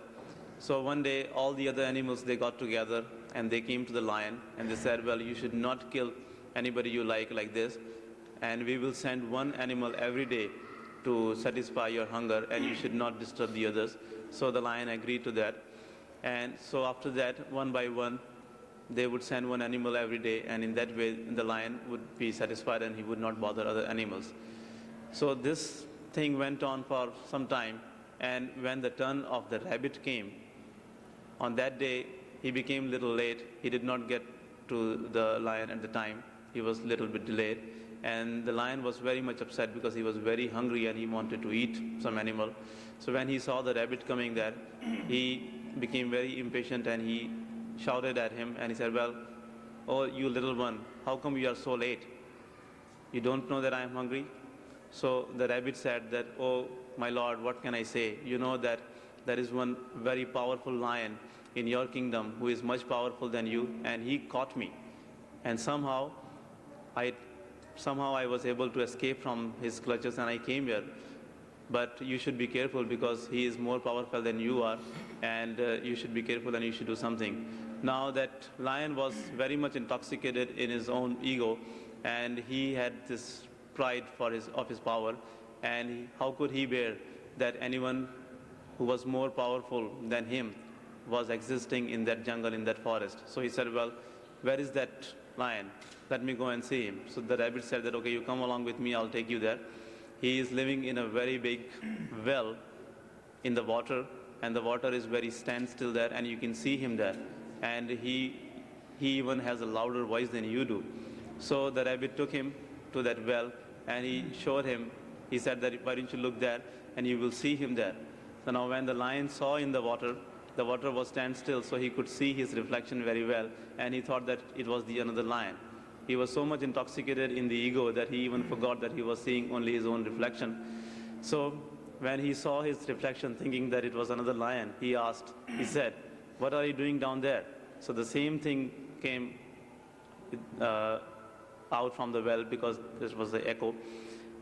So one day all the other animals, they got together and they came to the lion and they said, well, you should not kill anybody you like this, and we will send one animal every day to satisfy your hunger, and you should not disturb the others. So the lion agreed to that. And so after that, one by one, they would send one animal every day, and in that way the lion would be satisfied and he would not bother other animals. So this thing went on for some time, and when the turn of the rabbit came, on that day he became little late. He did not get to the lion at the time. He was a little bit delayed, and the lion was very much upset because he was very hungry and he wanted to eat some animal. So when he saw the rabbit coming there, he became very impatient and he shouted at him and he said, well, oh, you little one, how come you are so late? You don't know that I am hungry? So the rabbit said that, oh, my lord, what can I say? You know that there is one very powerful lion in your kingdom who is much powerful than you, and he caught me. And somehow I was able to escape from his clutches and I came here. But you should be careful because he is more powerful than you are, and you should be careful and you should do something. Now that lion was very much intoxicated in his own ego, and he had this pride of his power, and how could he bear that anyone who was more powerful than him was existing in that jungle, in that forest. So he said, well, where is that lion? Let me go and see him. So the rabbit said that, okay, you come along with me, I'll take you there. He is living in a very big well in the water, and the water is very standstill there, and you can see him there. And he even has a louder voice than you do. So the rabbit took him to that well, and he showed him, he said that, why don't you look there, and you will see him there. So now when the lion saw in the water was standstill, so he could see his reflection very well, and he thought that it was another lion. He was so much intoxicated in the ego that he even forgot that he was seeing only his own reflection. So when he saw his reflection thinking that it was another lion, he said, what are you doing down there? So the same thing came out from the well because this was the echo.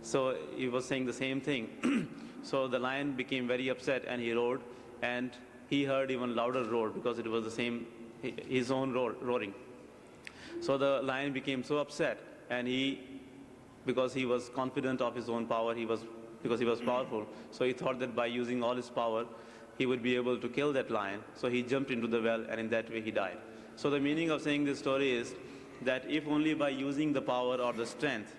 So he was saying the same thing. So the lion became very upset and he roared, and he heard even louder roar because it was the same, his own roaring. So the lion became so upset, and because he was confident of his own power, because he was powerful, so he thought that by using all his power, he would be able to kill that lion. So he jumped into the well, and in that way he died. So the meaning of saying this story is that if only by using the power or the strength,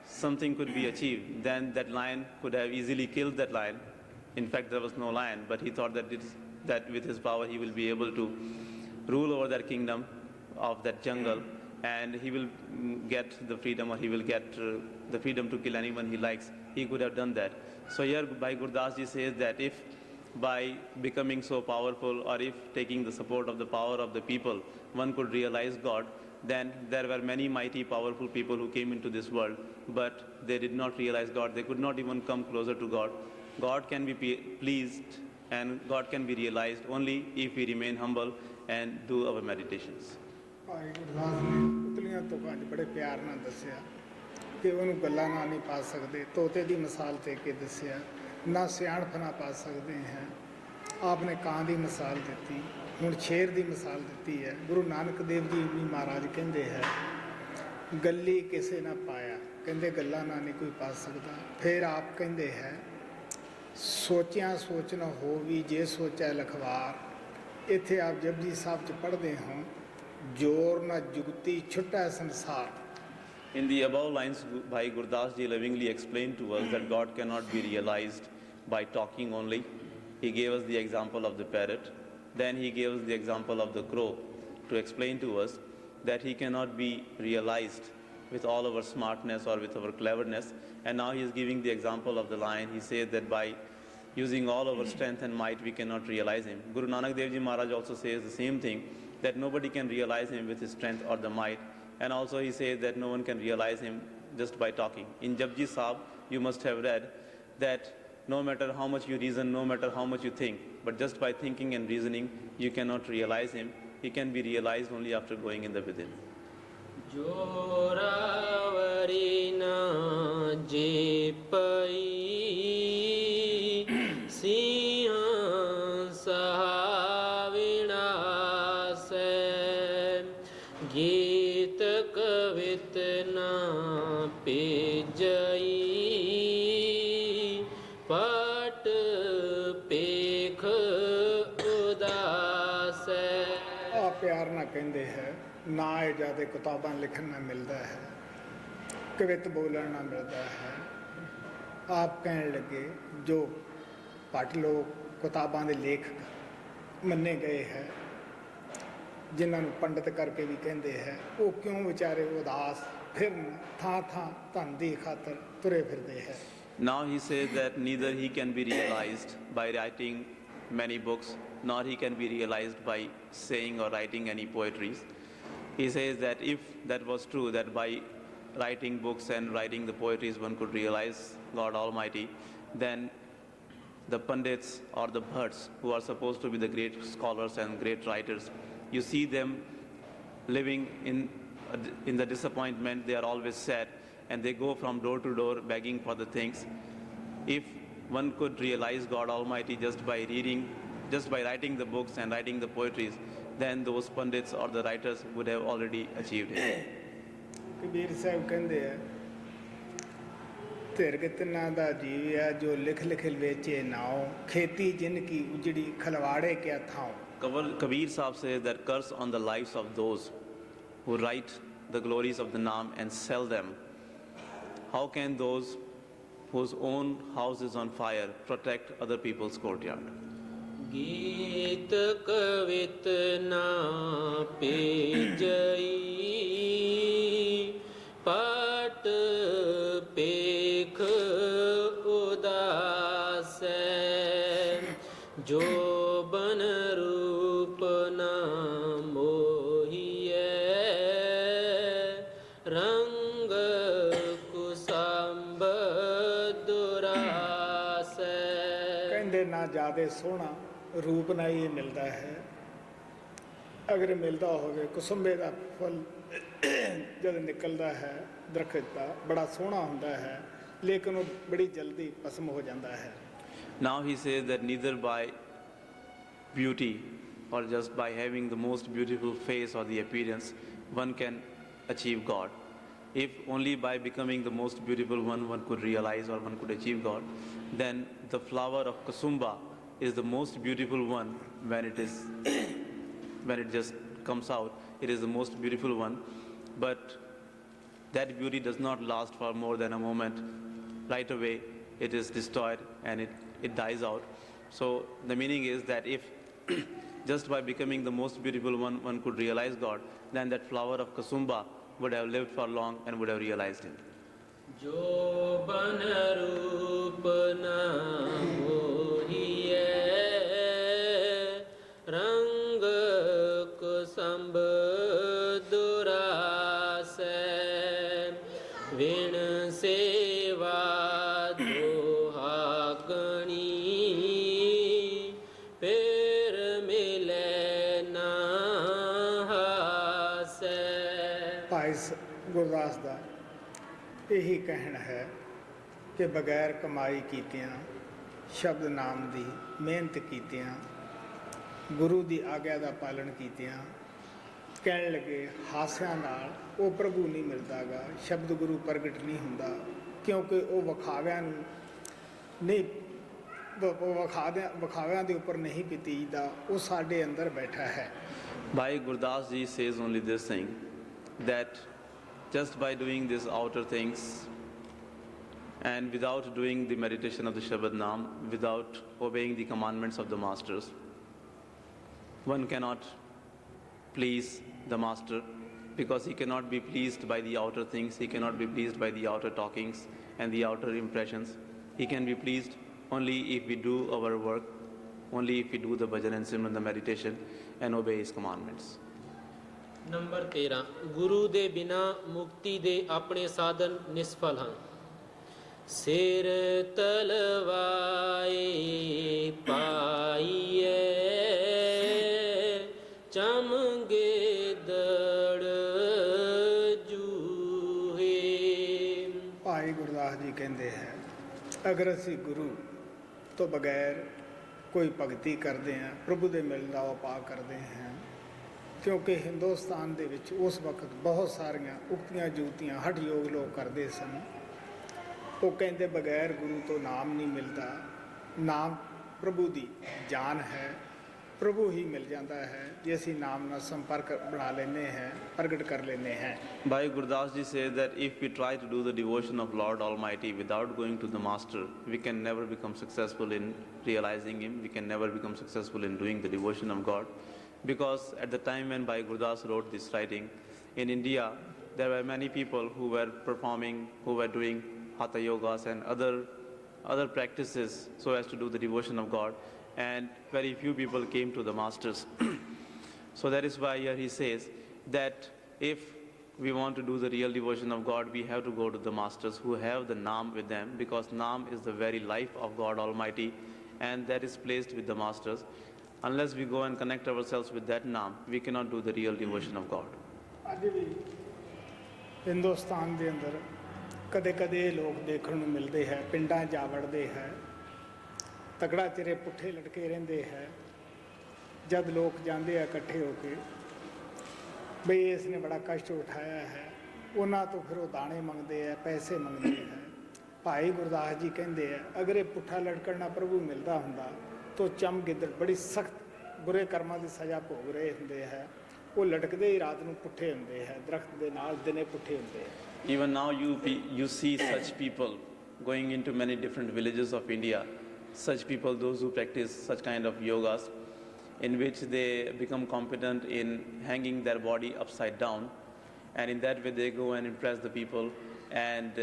something could be achieved, then that lion could have easily killed that lion. In fact, there was no lion, but he thought that with his power he will be able to rule over that kingdom of that jungle, and he will get the freedom, or he will get the freedom to kill anyone he likes. He could have done that. So here Bhai Gurdas ji says that if by becoming so powerful, or if taking the support of the power of the people, one could realize God, then there were many mighty powerful people who came into this world, but they did not realize God. They could not even come closer to God. God can be pleased and God can be realized only if we remain humble and do our meditations. Bhai Gurdas ਨੇ ਪੁਤਲੀਆਂ ਤੋਂ ਅੱਜ ਬੜੇ ਪਿਆਰ ਨਾਲ ਦੱਸਿਆ ਕਿ ਉਹਨੂੰ ਗੱਲਾਂ ਨਾਲ ਨਹੀਂ ਪਾ ਸਕਦੇ। ਤੋਤੇ ਦੀ ਮਿਸਾਲ ਦੇ ਕੇ ਦੱਸਿਆ ਨਾ ਸਿਆਣਪ ਨਾ ਪਾ ਸਕਦੇ ਹਾਂ। ਆਪਨੇ ਕਾਂ ਦੀ ਮਿਸਾਲ ਦਿੱਤੀ, ਹੁਣ ਸ਼ੇਰ ਦੀ ਮਿਸਾਲ ਦਿੱਤੀ ਹੈ। ਗੁਰੂ ਨਾਨਕ ਦੇਵ ਜੀ ਵੀ ਮਹਾਰਾਜ ਕਹਿੰਦੇ ਹੈ, ਗੱਲੀ ਕਿਸੇ ਨਾ ਪਾਇਆ, ਕਹਿੰਦੇ ਗੱਲਾਂ ਨਾ ਨਹੀਂ ਕੋਈ ਪਾ ਸਕਦਾ। ਫਿਰ ਆਪ ਕਹਿੰਦੇ ਹੈ, ਸੋਚਿਆ ਸੋਚ ਨਾ ਹੋਵੀ ਜੇ ਸੋਚੈ ਲਖਵਾਰ। ਇੱਥੇ ਆਪ ਜਪਜੀ ਸਾਹਿਬ 'ਚ ਪੜ੍ਹਦੇ ਹੋ, ਜੋਰ ਨਾ ਜੁਗਤੀ ਛੁੱਟੈ ਸੰਸਾਰ। In the above lines, Bhai Gurdas ji lovingly explained to us that God cannot be realized by talking only. He gave us the example of the parrot. Then he gave us the example of the crow to explain to us that he cannot be realized with all our smartness or with our cleverness. And now he is giving the example of the lion. He says that by using all our strength and might, we cannot realize him. Guru Nanak Dev Ji Maharaj also says the same thing, that nobody can realize him with his strength or the might. And also he says that no one can realize him just by talking. In Japji Sahib, you must have read that no matter how much you reason, no matter how much you think, but just by thinking and reasoning, you cannot realize him. He can be realized only after going in the within. Joraveri na jepai siha sahavinase गीत कवित ना पेजई पट पेख उदास। ਆ ਪਿਆਰ ਨਾਲ ਕਹਿੰਦੇ ਹੈ, ਨਾ ਇਹ ਜ਼ਿਆਦਾ ਕਿਤਾਬਾਂ ਲਿਖਣ ਨਾਲ ਮਿਲਦਾ ਹੈ, ਕਵਿਤ ਬੋਲਣ ਨਾਲ ਮਿਲਦਾ ਹੈ। ਆਪ ਕਹਿਣ ਲੱਗੇ ਜੋ ਭੱਟ ਲੋਕ ਕਿਤਾਬਾਂ ਦੇ ਲੇਖਕ ਮੰਨੇ ਗਏ ਹੈ, ਜਿਨ੍ਹਾਂ ਨੂੰ ਪੰਡਤ ਕਰਕੇ ਵੀ ਕਹਿੰਦੇ ਹੈ, ਉਹ ਕਿਉਂ ਵਿਚਾਰੇ ਉਦਾਸ ਫਿਰਨ ਥਾਂ ਥਾਂ ਧਨ ਦੀ ਖਾਤਰ ਤੁਰੇ ਫਿਰਦੇ ਹੈ। Now he says that neither he can be realized by writing many books, nor he can be realized by saying or writing any poetries. He says that if that was true, that by writing books and writing the poetries one could realize God Almighty, then the pandits or the bhatts who are supposed to be the great scholars and great writers, you see them living in the disappointment. They are always sad and they go from door to door begging for the things. If one could realize God Almighty just by writing the books and writing the poetries, then those pandits or the writers would have already achieved it. Kabir Sahib ਕਹਿੰਦੇ ਆ, ਧਿਰਗਤ ਨਾਂ ਦਾ ਜੀਵਿਆ ਜੋ ਲਿਖ ਲਿਖ ਵੇਚੇ ਨਾਉ, ਖੇਤੀ ਜਿਨ ਕੀ ਉਜੜੀ ਖਲਵਾੜੇ ਕਿਆ ਥਾਉ। Kabir Sahib says that curse on the lives of those who write the glories of the Naam and sell them. How can those whose own house is on fire protect other people's courtyard? गीत कवित ना पेजई पट पेख उदास जो बन रूप ना मोहिए रंग कुसंब दुरास। ਕਹਿੰਦੇ ਨਾ ਜ਼ਿਆਦਾ ਸੋਹਣਾ ਰੂਪ ਨਾਲ ਹੀ ਮਿਲਦਾ ਹੈ। ਅਗਰ ਮਿਲਦਾ ਹੋਵੇ ਕੁਸੁੰਬੇ ਦਾ ਫੁੱਲ ਜਦ ਨਿਕਲਦਾ ਹੈ ਦਰਖਤ ਦਾ, ਬੜਾ ਸੋਹਣਾ ਹੁੰਦਾ ਹੈ, ਲੇਕਿਨ ਉਹ ਬੜੀ ਜਲਦੀ ਭਸਮ ਹੋ ਜਾਂਦਾ ਹੈ। Now he says that neither by beauty or just by having the most beautiful face or the appearance one can achieve God. If only by becoming the most beautiful one could realize or one could achieve God, then the flower of Kasumba is the most beautiful one. When it just comes out, it is the most beautiful one, but that beauty does not last for more than a moment. Right away it is destroyed and it dies out. So the meaning is that if just by becoming the most beautiful one could realize God, then that flower of Kasumba would have lived for long and would have realized Him. जो बन रूप न मोहिए रंग कुसंब दुरास विण सेवा दोहागणी फिर मिले न हास। ਭਾਈ ਗੁਰਦਾਸ ਦਾ ਇਹੀ ਕਹਿਣਾ ਹੈ ਕਿ ਬਗੈਰ ਕਮਾਈ ਕੀਤਿਆਂ ਸ਼ਬਦ ਨਾਮ ਦੀ ਮਿਹਨਤ ਕੀਤਿਆਂ, ਗੁਰੂ ਦੀ ਆਗਿਆ ਦਾ ਪਾਲਣ ਕੀਤਿਆਂ, ਕਹਿਣ ਲੱਗੇ ਹਾਸਿਆਂ ਨਾਲ ਉਹ ਪ੍ਰਭੂ ਨਹੀਂ ਮਿਲਦਾਗਾ, ਸ਼ਬਦ ਗੁਰੂ ਪ੍ਰਗਟ ਨਹੀਂ ਹੁੰਦਾ, ਕਿਉਂਕਿ ਉਹ ਵਿਖਾਵਿਆਂ ਨੂੰ ਨਹੀਂ, ਵਿਖਾਵਿਆਂ ਦੇ ਉੱਪਰ ਨਹੀਂ ਪਤੀਜਦਾ, ਉਹ ਸਾਡੇ ਅੰਦਰ ਬੈਠਾ ਹੈ। Bhai Gurdas ji says only this thing, that just by doing these outer things and without doing the meditation of the Shabad Naam, without obeying the commandments of the masters, one cannot please the master, because he cannot be pleased by the outer things, he cannot be pleased by the outer talkings and the outer impressions. He can be pleased only if we do our work, only if we do the bhajan and simran, the meditation, and obey his commandments. Number 13 ਗੁਰੂ ਦੇ ਬਿਨਾ ਮੁਕਤੀ ਦੇ ਆਪਣੇ ਸਾਧਨ ਨਿਸਫਲ ਹਨ। ਸਿਰ ਤਲਵਾਏ ਪਾਈਏ ਚਮਗੇ ਦੜ ਜੂਹੇ। ਭਾਈ ਗੁਰਦਾਸ ਜੀ ਕਹਿੰਦੇ ਹੈ, ਅਗਰ ਅਸੀਂ ਗੁਰੂ ਤੋਂ ਬਗੈਰ ਕੋਈ ਭਗਤੀ ਕਰਦੇ ਹਾਂ, ਪ੍ਰਭੂ ਦੇ ਮਿਲਣ ਦਾ ਉਪਾਅ ਕਰਦੇ ਹਾਂ, ਕਿਉਂਕਿ ਹਿੰਦੁਸਤਾਨ ਦੇ ਵਿੱਚ ਉਸ ਵਕਤ ਬਹੁਤ ਸਾਰੀਆਂ ਉਕਤੀਆਂ ਜੁਗਤੀਆਂ ਹਠ ਯੋਗ ਲੋਕ ਕਰਦੇ ਸਨ। ਉਹ ਕਹਿੰਦੇ ਬਗੈਰ ਗੁਰੂ ਤੋਂ ਨਾਮ ਨਹੀਂ ਮਿਲਦਾ, ਨਾਮ ਪ੍ਰਭੂ ਦੀ ਜਾਨ ਹੈ, ਪ੍ਰਭੂ ਹੀ ਮਿਲ ਜਾਂਦਾ ਹੈ ਜੇ ਅਸੀਂ ਨਾਮ ਨਾਲ ਸੰਪਰਕ ਬਣਾ ਲੈਂਦੇ ਹਾਂ, ਪ੍ਰਗਟ ਕਰ ਲੈਂਦੇ ਹਾਂ। Bhai Gurdas ji says that if we try to do the devotion of Lord Almighty without going to the Master, we can never become successful in realizing Him, we can never become successful in doing the devotion of God. Because at the time when Bhai Gurdas wrote this writing, in India, there were many people who were performing, who were doing hatha yogas and other practices so as to do the devotion of God, and very few people came to the masters. So that is why here he says that if we want to do the real devotion of God, we have to go to the masters who have the Naam with them, because Naam is the very life of God Almighty, and that is placed with the masters. Unless we go and connect ourselves with that Naam, we cannot do the real devotion of God. ਅੱਜ ਵੀ ਹਿੰਦੁਸਤਾਨ ਦੇ ਅੰਦਰ ਕਦੇ ਕਦੇ ਲੋਕ ਦੇਖਣ ਨੂੰ ਮਿਲਦੇ ਹੈ, ਪਿੰਡਾਂ ਜਾ ਵੜਦੇ ਹੈ, ਤਕੜਾ ਚਿਰੇ ਪੁੱਠੇ ਲਟਕੇ ਰਹਿੰਦੇ ਹੈ। ਜਦ ਲੋਕ ਜਾਂਦੇ ਆ ਇਕੱਠੇ ਹੋ ਕੇ ਬਈ ਇਸ ਨੇ ਬੜਾ ਕਸ਼ਟ ਉਠਾਇਆ ਹੈ, ਉਹਨਾਂ ਤੋਂ ਫਿਰ ਉਹ ਦਾਣੇ ਮੰਗਦੇ ਆ, ਪੈਸੇ ਮੰਗਦੇ ਹੈ। ਭਾਈ ਗੁਰਦਾਸ ਜੀ ਕਹਿੰਦੇ ਆ, ਅਗਰ ਇਹ ਪੁੱਠਾ ਲਟਕਣ ਨਾਲ ਪ੍ਰਭੂ ਮਿਲਦਾ ਹੁੰਦਾ ਤਾਂ ਚਮ ਗਿੱਦੜ ਬੜੀ ਸਖਤ ਬੁਰੇ ਕਰਮਾਂ ਦੀ ਸਜ਼ਾ ਭੋਗ ਰਹੇ ਹੁੰਦੇ ਹੈ। ਉਹ ਲਟਕਦੇ ਹੀ ਰਾਤ ਨੂੰ ਪੁੱਠੇ ਹੁੰਦੇ ਹੈ, ਦਰਖਤ ਦੇ ਨਾਲ ਦਿਨੇ ਪੁੱਠੇ ਹੁੰਦੇ ਹੈ। Even now you see such people going into many different villages of India, such people, those who practice such kind of yogas, in which they become competent in hanging their body upside down, and in that way they go and impress the people, and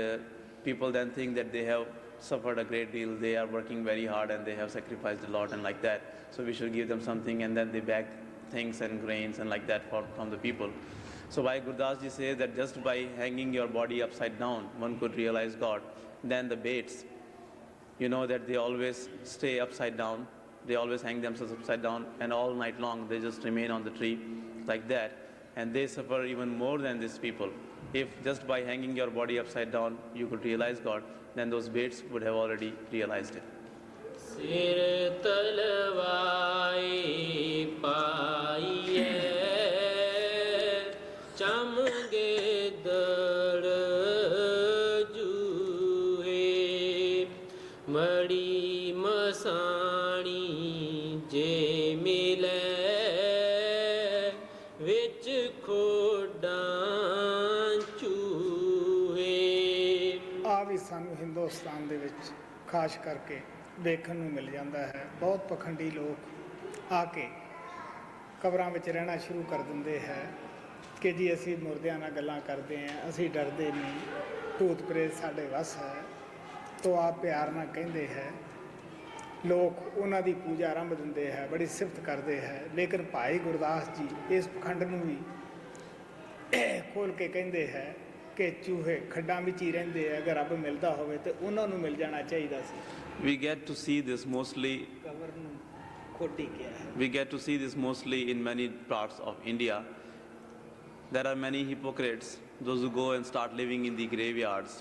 people then think that they have suffered a great deal, they are working very hard and they have sacrificed a lot and like that, so we should give them something, and then they beg things and grains and like that from the people. So Bhai Gurdas ji says that just by hanging your body upside down, one could realize God. Then the baits, you know that they always stay upside down, they always hang themselves upside down, and all night long they just remain on the tree like that, and they suffer even more than these people. If just by hanging your body upside down you could realize God, then those baits would have already realized it. ਸਿਰ ਤਲਵਾਏ ਪਾਈਏ ਚਮਗੇ ਦੜ ਜੂਹੇ ਮੜੀ ਮਸਾਣੀ ਜੇ ਮਿਲੇ ਵਿੱਚ ਖੋਡਾਂ ਚੂਹੇ। ਆ ਵੀ ਸਾਨੂੰ ਹਿੰਦੁਸਤਾਨ ਦੇ ਵਿੱਚ ਖਾਸ ਕਰਕੇ ਦੇਖਣ ਨੂੰ ਮਿਲ ਜਾਂਦਾ ਹੈ। ਬਹੁਤ ਪਖੰਡੀ ਲੋਕ ਆ ਕੇ ਕਬਰਾਂ ਵਿੱਚ ਰਹਿਣਾ ਸ਼ੁਰੂ ਕਰ ਦਿੰਦੇ ਹੈ ਕਿ ਜੀ ਅਸੀਂ ਮੁਰਦਿਆਂ ਨਾਲ ਗੱਲਾਂ ਕਰਦੇ ਹਾਂ, ਅਸੀਂ ਡਰਦੇ ਨਹੀਂ, ਭੂਤ ਪ੍ਰੇਤ ਸਾਡੇ ਵੱਸ ਹੈ। ਤੋ ਆਪ ਪਿਆਰ ਨਾਲ ਕਹਿੰਦੇ ਹੈ, ਲੋਕ ਉਹਨਾਂ ਦੀ ਪੂਜਾ ਆਰੰਭ ਦਿੰਦੇ ਹੈ, ਬੜੀ ਸਿਫਤ ਕਰਦੇ ਹੈ। ਲੇਕਿਨ ਭਾਈ ਗੁਰਦਾਸ ਜੀ ਇਸ ਪਖੰਡ ਨੂੰ ਵੀ ਖੋਲ੍ਹ ਕੇ ਕਹਿੰਦੇ ਹੈ ਕਿ ਚੂਹੇ ਖੱਡਾਂ ਵਿੱਚ ਹੀ ਰਹਿੰਦੇ ਹੈ, ਅਗਰ ਰੱਬ ਮਿਲਦਾ ਹੋਵੇ ਤਾਂ ਉਹਨਾਂ ਨੂੰ ਮਿਲ ਜਾਣਾ ਚਾਹੀਦਾ ਸੀ। We get to see this mostly in many parts of India. There are many hypocrites, those who go and start living in the graveyards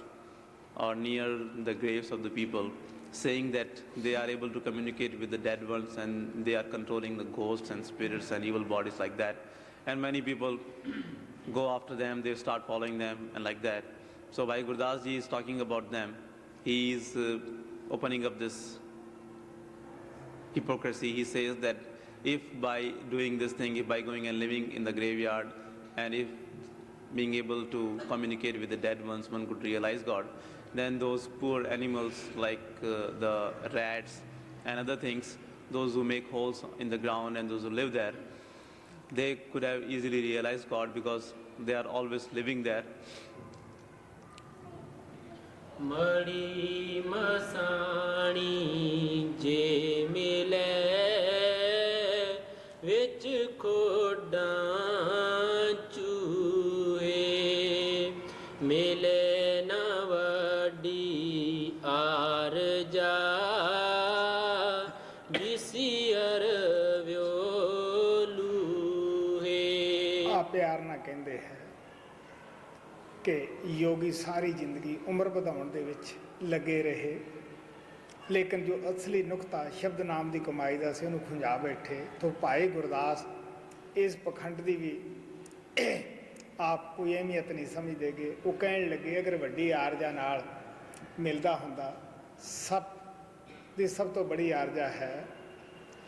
or near the graves of the people, saying that they are able to communicate with the dead ones and they are controlling the ghosts and spirits and evil bodies like that. And many people go after them, they start following them and like that. So Bhai Gurdas Ji is talking about them. He is opening up this hypocrisy. He says that if by doing this thing, if by going and living in the graveyard, and if being able to communicate with the dead ones, one could realize God, then those poor animals like the rats and other things, those who make holes in the ground and those who live there, they could have easily realized God because they are always living there. Madi masani je mile vich khodan chuhe mile na vadi arja bisiyar vyolu hai. ਆ ਪਿਆਰ ਨਾਲ ਕਹਿੰਦੇ ਹੈ ਕਿ ਯੋਗੀ ਸਾਰੀ ਜ਼ਿੰਦਗੀ ਉਮਰ ਵਧਾਉਣ ਦੇ ਵਿੱਚ ਲੱਗੇ ਰਹੇ, ਲੇਕਿਨ ਜੋ ਅਸਲੀ ਨੁਕਤਾ ਸ਼ਬਦ ਨਾਮ ਦੀ ਕਮਾਈ ਦਾ ਸੀ ਉਹਨੂੰ ਖੁੰਝਾ ਬੈਠੇ। ਤਾਂ ਭਾਈ ਗੁਰਦਾਸ ਇਸ ਪਖੰਡ ਦੀ ਵੀ ਆਪ ਕੋਈ ਅਹਿਮੀਅਤ ਨਹੀਂ ਸਮਝਦੇਗੇ। ਉਹ ਕਹਿਣ ਲੱਗੇ ਅਗਰ ਵੱਡੀ ਆਰਜਾ ਨਾਲ ਮਿਲਦਾ ਹੁੰਦਾ, ਸਭ ਦੀ ਸਭ ਤੋਂ ਬੜੀ ਆਰਜਾ ਹੈ,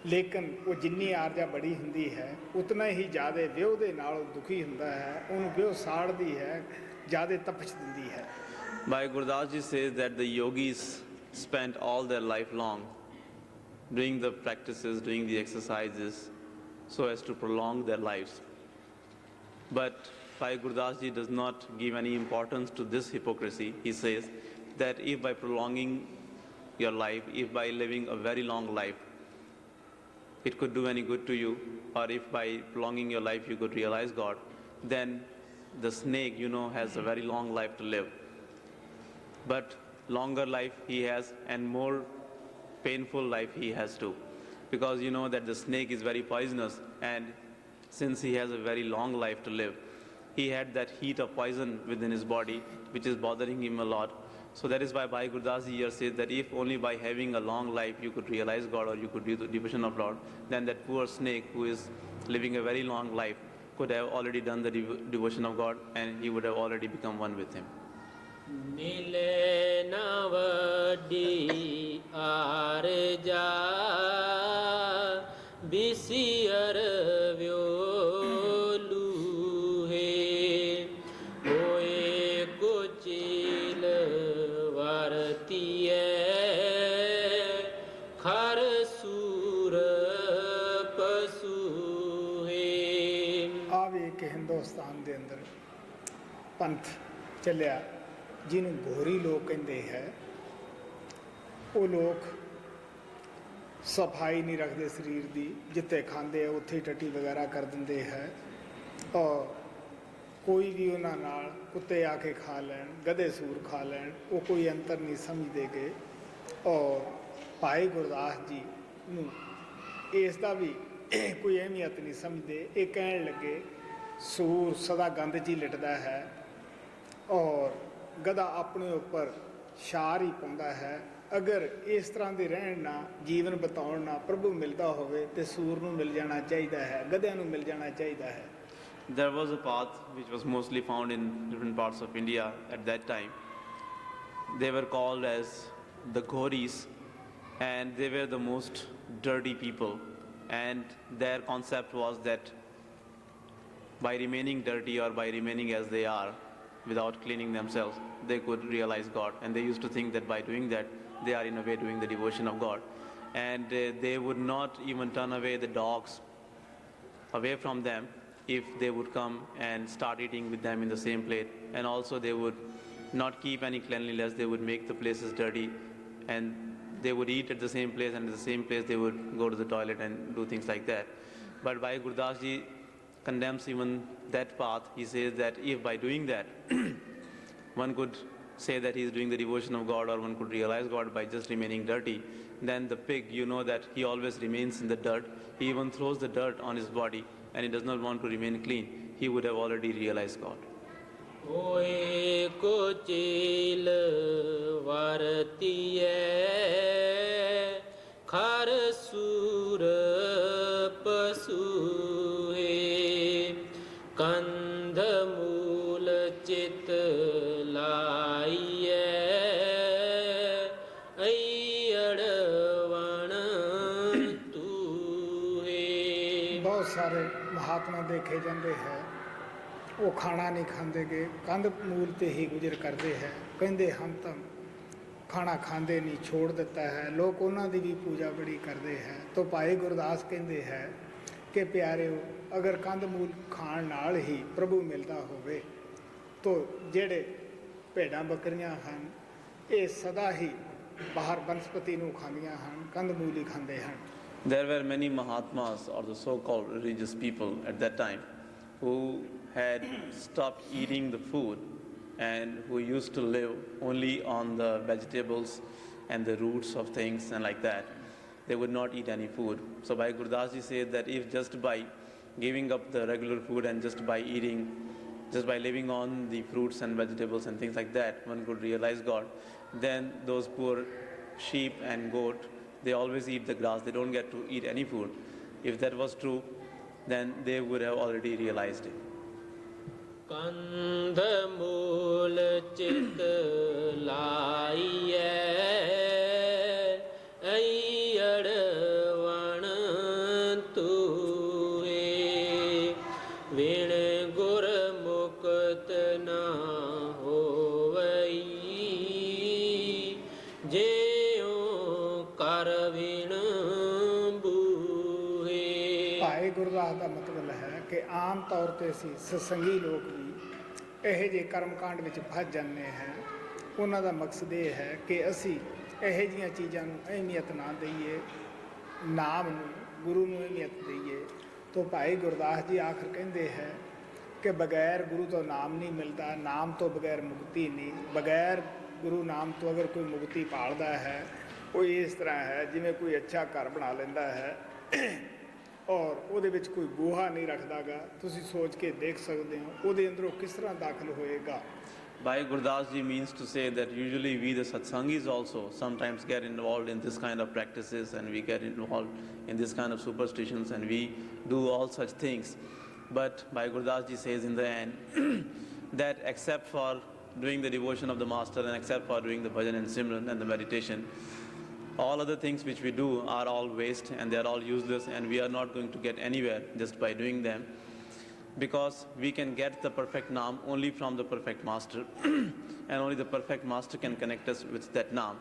ਲੇਕਿਨ ਉਹ ਜਿੰਨੀ ਆਰਜਾ ਬੜੀ ਹੁੰਦੀ ਹੈ ਉਤਨਾ ਹੀ ਜ਼ਿਆਦਾ ਵਿਉਹ ਦੇ ਨਾਲ ਉਹ ਦੁਖੀ ਹੁੰਦਾ ਹੈ, ਉਹਨੂੰ ਵਿਉਹ ਸਾੜਦੀ ਹੈ, ਜ਼ਿਆਦਾ ਤਪਸ਼ ਦਿੰਦੀ ਹੈ। Bhai Gurdas Ji says that the yogis spent all their life long doing the practices, doing the exercises so as to prolong their lives. But Bhai Gurdas Ji does not give any importance to this hypocrisy. He says that if by prolonging your life, if by living a very long life, it could do any good to you, or if by prolonging your life you could realize God, then the snake, has a very long life to live. But longer life he has and more painful life he has too. Because you know that the snake is very poisonous, and since he has a very long life to live, he had that heat of poison within his body which is bothering him a lot. So that is why Bhai Gurdas Ji here says that if only by having a long life you could realize God or you could do the devotion of Lord, then that poor snake who is living a very long life could have already done the devotion of God and he would have already become one with him. Mile na vadi arja bisiyar vyolu hai hoye kuchil vartiye khar sur pasu hai. ਆਵੇ ਕਿ ਹਿੰਦੁਸਤਾਨ ਦੇ ਅੰਦਰ ਪੰਥ ਚੱਲਿਆ ਜਿਹਨੂੰ ਗੋਰੀ ਲੋਕ ਕਹਿੰਦੇ ਹੈ। ਉਹ ਲੋਕ ਸਫਾਈ ਨਹੀਂ ਰੱਖਦੇ ਸਰੀਰ ਦੀ, ਜਿੱਥੇ ਖਾਂਦੇ ਆ ਉੱਥੇ ਹੀ ਟੱਟੀ ਵਗੈਰਾ ਕਰ ਦਿੰਦੇ ਹੈ, ਔਰ ਕੋਈ ਵੀ ਉਹਨਾਂ ਨਾਲ ਕੁੱਤੇ ਆ ਕੇ ਖਾ ਲੈਣ, ਗਧੇ ਸੂਰ ਖਾ ਲੈਣ, ਉਹ ਕੋਈ ਅੰਤਰ ਨਹੀਂ ਸਮਝਦੇਗੇ। ਔਰ ਭਾਈ ਗੁਰਦਾਸ ਜੀ ਨੂੰ ਇਸ ਦਾ ਵੀ ਕੋਈ ਅਹਿਮੀਅਤ ਨਹੀਂ ਸਮਝਦੇ। ਇਹ ਕਹਿਣ ਲੱਗੇ ਸੂਰ ਸਦਾ ਗੰਦ 'ਚ ਹੀ ਲਿਟਦਾ ਹੈ ਔਰ ਗਧਾ ਆਪਣੇ ਉੱਪਰ ਛਾਰ ਹੀ ਪਾਉਂਦਾ ਹੈ। ਅਗਰ ਇਸ ਤਰ੍ਹਾਂ ਦੇ ਰਹਿਣ ਨਾਲ, ਜੀਵਨ ਬਿਤਾਉਣ ਨਾਲ ਪ੍ਰਭੂ ਮਿਲਦਾ ਹੋਵੇ ਤੇ ਸੂਰ ਨੂੰ ਮਿਲ ਜਾਣਾ ਚਾਹੀਦਾ ਹੈ, ਗਧਿਆਂ ਨੂੰ ਮਿਲ ਜਾਣਾ ਚਾਹੀਦਾ ਹੈ। There was a path which was mostly found in different parts of India at that time. They were called as the Ghoris, and they were the most dirty people. And their concept was that by remaining dirty or by remaining as they are, without cleaning themselves, they could realize God. And they used to think that by doing that, they are in a way doing the devotion of God. And they would not even turn away the dogs away from them if they would come and start eating with them in the same plate. And also they would not keep any cleanliness, they would make the places dirty, and they would eat at the same place, and at the same place they would go to the toilet and do things like that. But Bhai Gurdas Ji condemns even that path. He says that if by doing that one could say that he is doing the devotion of God, or one could realize God by just remaining dirty, then the pig, that he always remains in the dirt. He even throws the dirt on his body and he does not want to remain clean. He would have already realized God. Oe kochil vartiye ਸਾਰੇ ਮਹਾਤਮਾ ਦੇਖੇ ਜਾਂਦੇ ਹੈ ਉਹ ਖਾਣਾ ਨਹੀਂ ਖਾਂਦੇ ਗੇ, ਕੰਧ ਮੂਲ ਤੇ ਹੀ ਗੁਜ਼ਰ ਕਰਦੇ ਹੈ। ਕਹਿੰਦੇ ਹਮ ਤਾਂ ਖਾਣਾ ਖਾਂਦੇ ਨਹੀਂ, ਛੋੜ ਦਿੱਤਾ ਹੈ। ਲੋਕ ਉਹਨਾਂ ਦੀ ਵੀ ਪੂਜਾ ਬੜੀ ਕਰਦੇ ਹੈ। ਤਾਂ ਭਾਈ ਗੁਰਦਾਸ ਕਹਿੰਦੇ ਹੈ ਕਿ ਪਿਆਰਿਓ, ਅਗਰ ਕੰਧ ਮੂਲ ਖਾਣ ਨਾਲ ਹੀ ਪ੍ਰਭੂ ਮਿਲਦਾ ਹੋਵੇ ਤਾਂ ਜਿਹੜੇ ਭੇਡਾਂ ਬੱਕਰੀਆਂ ਹਨ ਇਹ ਸਦਾ ਹੀ ਬਾਹਰ ਬਨਸਪਤੀ ਨੂੰ ਖਾਂਦੀਆਂ ਹਨ, ਕੰਧ ਮੂਲ ਹੀ ਖਾਂਦੇ ਹਨ। There were many Mahatmas or the so-called religious people at that time who had stopped eating the food and who used to live only on the vegetables and the roots of things and like that. They would not eat any food. So Bhai Gurdas ji said that if just by giving up the regular food and just by eating, just by living on the fruits and vegetables and things like that, one could realize God, then those poor sheep and goat, they always eat the grass, they don't get to eat any food. If that was true, then they would have already realized it. ਕੰਧ ਮੂਲ ਚਿਤ ਲਾਈਐ ਅਈਅੜ ਵਣ ਤੂਏ ਵਿਣ ਗੁਰ ਮੁਕਤ ਨਾ ਹੋਵਈ ਜਿਉ ਕਰ ਵਿਣ ਬੂਹੇ। ਭਾਈ ਗੁਰਦਾਸ ਦਾ ਮਤਲਬ ਹੈ ਕਿ ਆਮ ਤੌਰ ਤੇ ਅਸੀਂ ਸਤਸੰਗੀ ਲੋਕ ਵੀ ਇਹੋ ਜਿਹੇ ਕਰਮਕਾਂਡ ਵਿੱਚ ਫਸ ਜਾਂਦੇ ਹਾਂ। ਉਹਨਾਂ ਦਾ ਮਕਸਦ ਇਹ ਹੈ ਕਿ ਅਸੀਂ ਇਹੋ ਜਿਹੀਆਂ ਚੀਜ਼ਾਂ ਨੂੰ ਅਹਿਮੀਅਤ ਨਾ ਦਈਏ, ਨਾਮ ਨੂੰ, ਗੁਰੂ ਨੂੰ ਅਹਿਮੀਅਤ ਦਈਏ। ਤਾਂ ਭਾਈ ਗੁਰਦਾਸ ਜੀ ਆਖਰ ਕਹਿੰਦੇ ਹੈ ਕਿ ਬਗੈਰ ਗੁਰੂ ਤੋਂ ਨਾਮ ਨਹੀਂ ਮਿਲਦਾ, ਨਾਮ ਤੋਂ ਬਗੈਰ ਮੁਕਤੀ ਨਹੀਂ। ਬਗੈਰ ਗੁਰੂ ਨਾਮ ਤੋਂ ਅਗਰ ਕੋਈ ਮੁਕਤੀ ਭਾਲਦਾ ਹੈ ਉਹ ਇਸ ਤਰ੍ਹਾਂ ਹੈ ਜਿਵੇਂ ਕੋਈ ਅੱਛਾ ਘਰ ਬਣਾ ਲੈਂਦਾ ਹੈ ਔਰ ਉਹਦੇ ਵਿੱਚ ਕੋਈ ਗੋਹਾ ਨਹੀਂ ਰੱਖਦਾ ਗਾ। ਤੁਸੀਂ ਸੋਚ ਕੇ ਦੇਖ ਸਕਦੇ ਹੋ ਉਹਦੇ ਅੰਦਰੋਂ ਕਿਸ ਤਰ੍ਹਾਂ ਦਾਖਲ ਹੋਏਗਾ। Bhai Gurdas ji means to say that usually we the satsangis also sometimes get involved in this kind of practices and we get involved in this kind of superstitions and we do all such things. But Bhai Gurdas ji says in the end that except for doing the devotion of the master and except for doing the bhajan and simran and the meditation, all other things which we do are all waste and they are all useless and we are not going to get anywhere just by doing them, because we can get the perfect naam only from the perfect master and only the perfect master can connect us with that naam.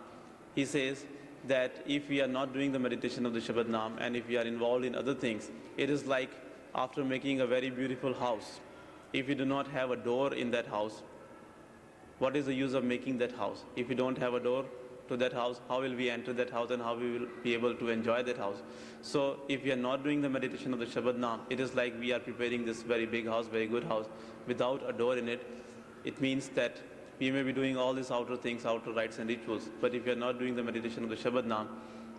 He says that if we are not doing the meditation of the Shabad naam and if we are involved in other things, it is like after making a very beautiful house. If we do not have a door in that house, what is the use of making that house? If we don't have a door to that house, how will we enter that house and how we will be able to enjoy that house? So if we are not doing the meditation of the Shabad Naam, it is like we are preparing this very big house, very good house, without a door in it. It means that we may be doing all these outer things, outer rites and rituals, but if we are not doing the meditation of the Shabad Naam,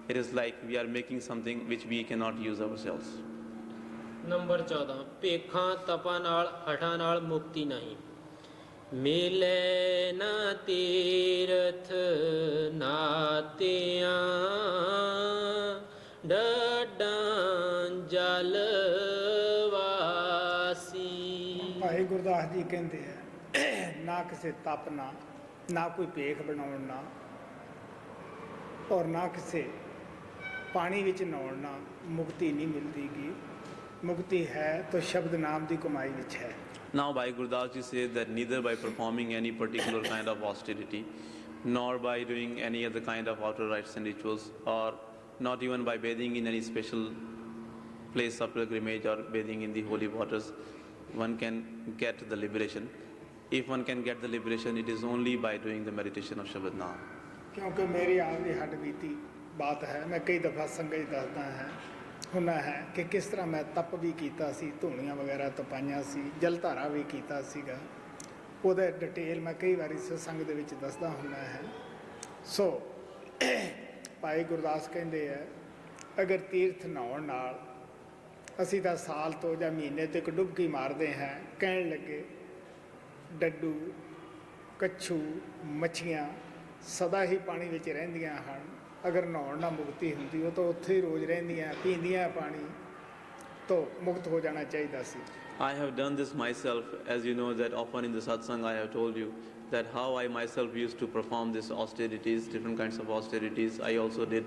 it is like we are making something which we cannot use ourselves. Number 14 ਭੇਖਾਂ ਤਪਾਂ ਨਾਲ ਹਠਾਂ ਨਾਲ ਮੁਕਤੀ ਨਹੀਂ। ਮਿਲੇ ਨਾ ਤੀਰਥ ਨਾਤਿਆਂ ਡੱਡਾਂ ਜਲ ਵਾਸੀ। ਭਾਈ ਗੁਰਦਾਸ ਜੀ ਕਹਿੰਦੇ ਹੈ ਨਾ ਕਿਸੇ ਤਪ ਨਾ ਕੋਈ ਭੇਖ ਬਣਾਉਣ ਨਾ ਔਰ ਨਾ ਕਿਸੇ ਪਾਣੀ ਵਿੱਚ ਨਹਾਉਣ ਨਾਲ ਮੁਕਤੀ ਨਹੀਂ ਮਿਲਦੀਗੀ। ਮੁਕਤੀ ਹੈ ਤਾਂ ਸ਼ਬਦ ਨਾਮ ਦੀ ਕਮਾਈ ਵਿੱਚ ਹੈ। Now Bhai Gurdas ji says that neither by performing any particular kind of austerity, nor by doing any other kind of outer rites and rituals, or not even by bathing in any special place of pilgrimage or bathing in the holy waters, one can get the liberation. If one can get the liberation, it is only by doing the meditation of Shabad Naam. ਕਿਉਂਕਿ ਮੇਰੀ ਆਪ ਦੀ ਹੱਡ ਬੀਤੀ ਬਾਤ ਹੈ। ਮੈਂ ਕਈ ਦਫਾ ਸੰਗਤ ਦੱਸਦਾ ਹੁੰਦਾ ਹੈ ਕਿ ਕਿਸ ਤਰ੍ਹਾਂ ਮੈਂ ਤਪ ਵੀ ਕੀਤਾ ਸੀ, ਧੂਣੀਆਂ ਵਗੈਰਾ ਤਪਾਈਆਂ ਸੀ, ਜਲ ਧਾਰਾ ਵੀ ਕੀਤਾ ਸੀਗਾ। ਉਹਦਾ ਡਿਟੇਲ ਮੈਂ ਕਈ ਵਾਰੀ ਸਤਸੰਗ ਦੇ ਵਿੱਚ ਦੱਸਦਾ ਹੁੰਦਾ ਹੈ। ਸੋ ਭਾਈ ਗੁਰਦਾਸ ਕਹਿੰਦੇ ਹੈ ਅਗਰ ਤੀਰਥ ਨਹਾਉਣ ਨਾਲ ਅਸੀਂ ਤਾਂ ਸਾਲ ਤੋਂ ਜਾਂ ਮਹੀਨੇ ਤੋਂ ਇੱਕ ਡੁਬਕੀ ਮਾਰਦੇ ਹਾਂ। ਕਹਿਣ ਲੱਗੇ ਡੱਡੂ, ਕੱਛੂ, ਮੱਛੀਆਂ ਸਦਾ ਹੀ ਪਾਣੀ ਵਿੱਚ ਰਹਿੰਦੀਆਂ ਹਨ। ਅਗਰ ਨਹਾਉਣ ਨਾਲ ਮੁਕਤੀ ਹੁੰਦੀ ਉਹ ਤਾਂ ਉੱਥੇ ਹੀ ਰੋਜ਼ ਰਹਿੰਦੀਆਂ ਪੀਂਦੀਆਂ ਪਾਣੀ ਤੋਂ ਮੁਕਤ ਹੋ ਜਾਣਾ ਚਾਹੀਦਾ ਸੀ। I have done this myself, as you know that often in the satsang I have told you that how I myself used to perform these austerities, different kinds of austerities. I also did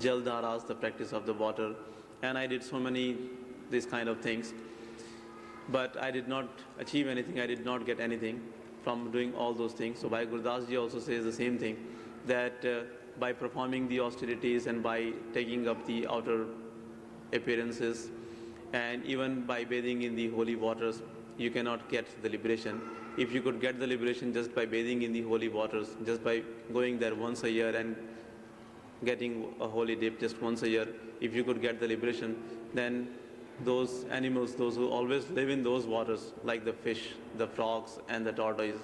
jal dharas, the practice of the water, and I did so many these kind of things. But I did not achieve anything, I did not get anything from doing all those things. So Bhai Gurdas ji also says the same thing, that by performing the austerities and by taking up the outer appearances and even by bathing in the holy waters, you cannot get the liberation. If you could get the liberation just by bathing in the holy waters, just by going there once a year and getting a holy dip just once a year, if you could get the liberation, then those animals, those who always live in those waters, like the fish, the frogs and the tortoise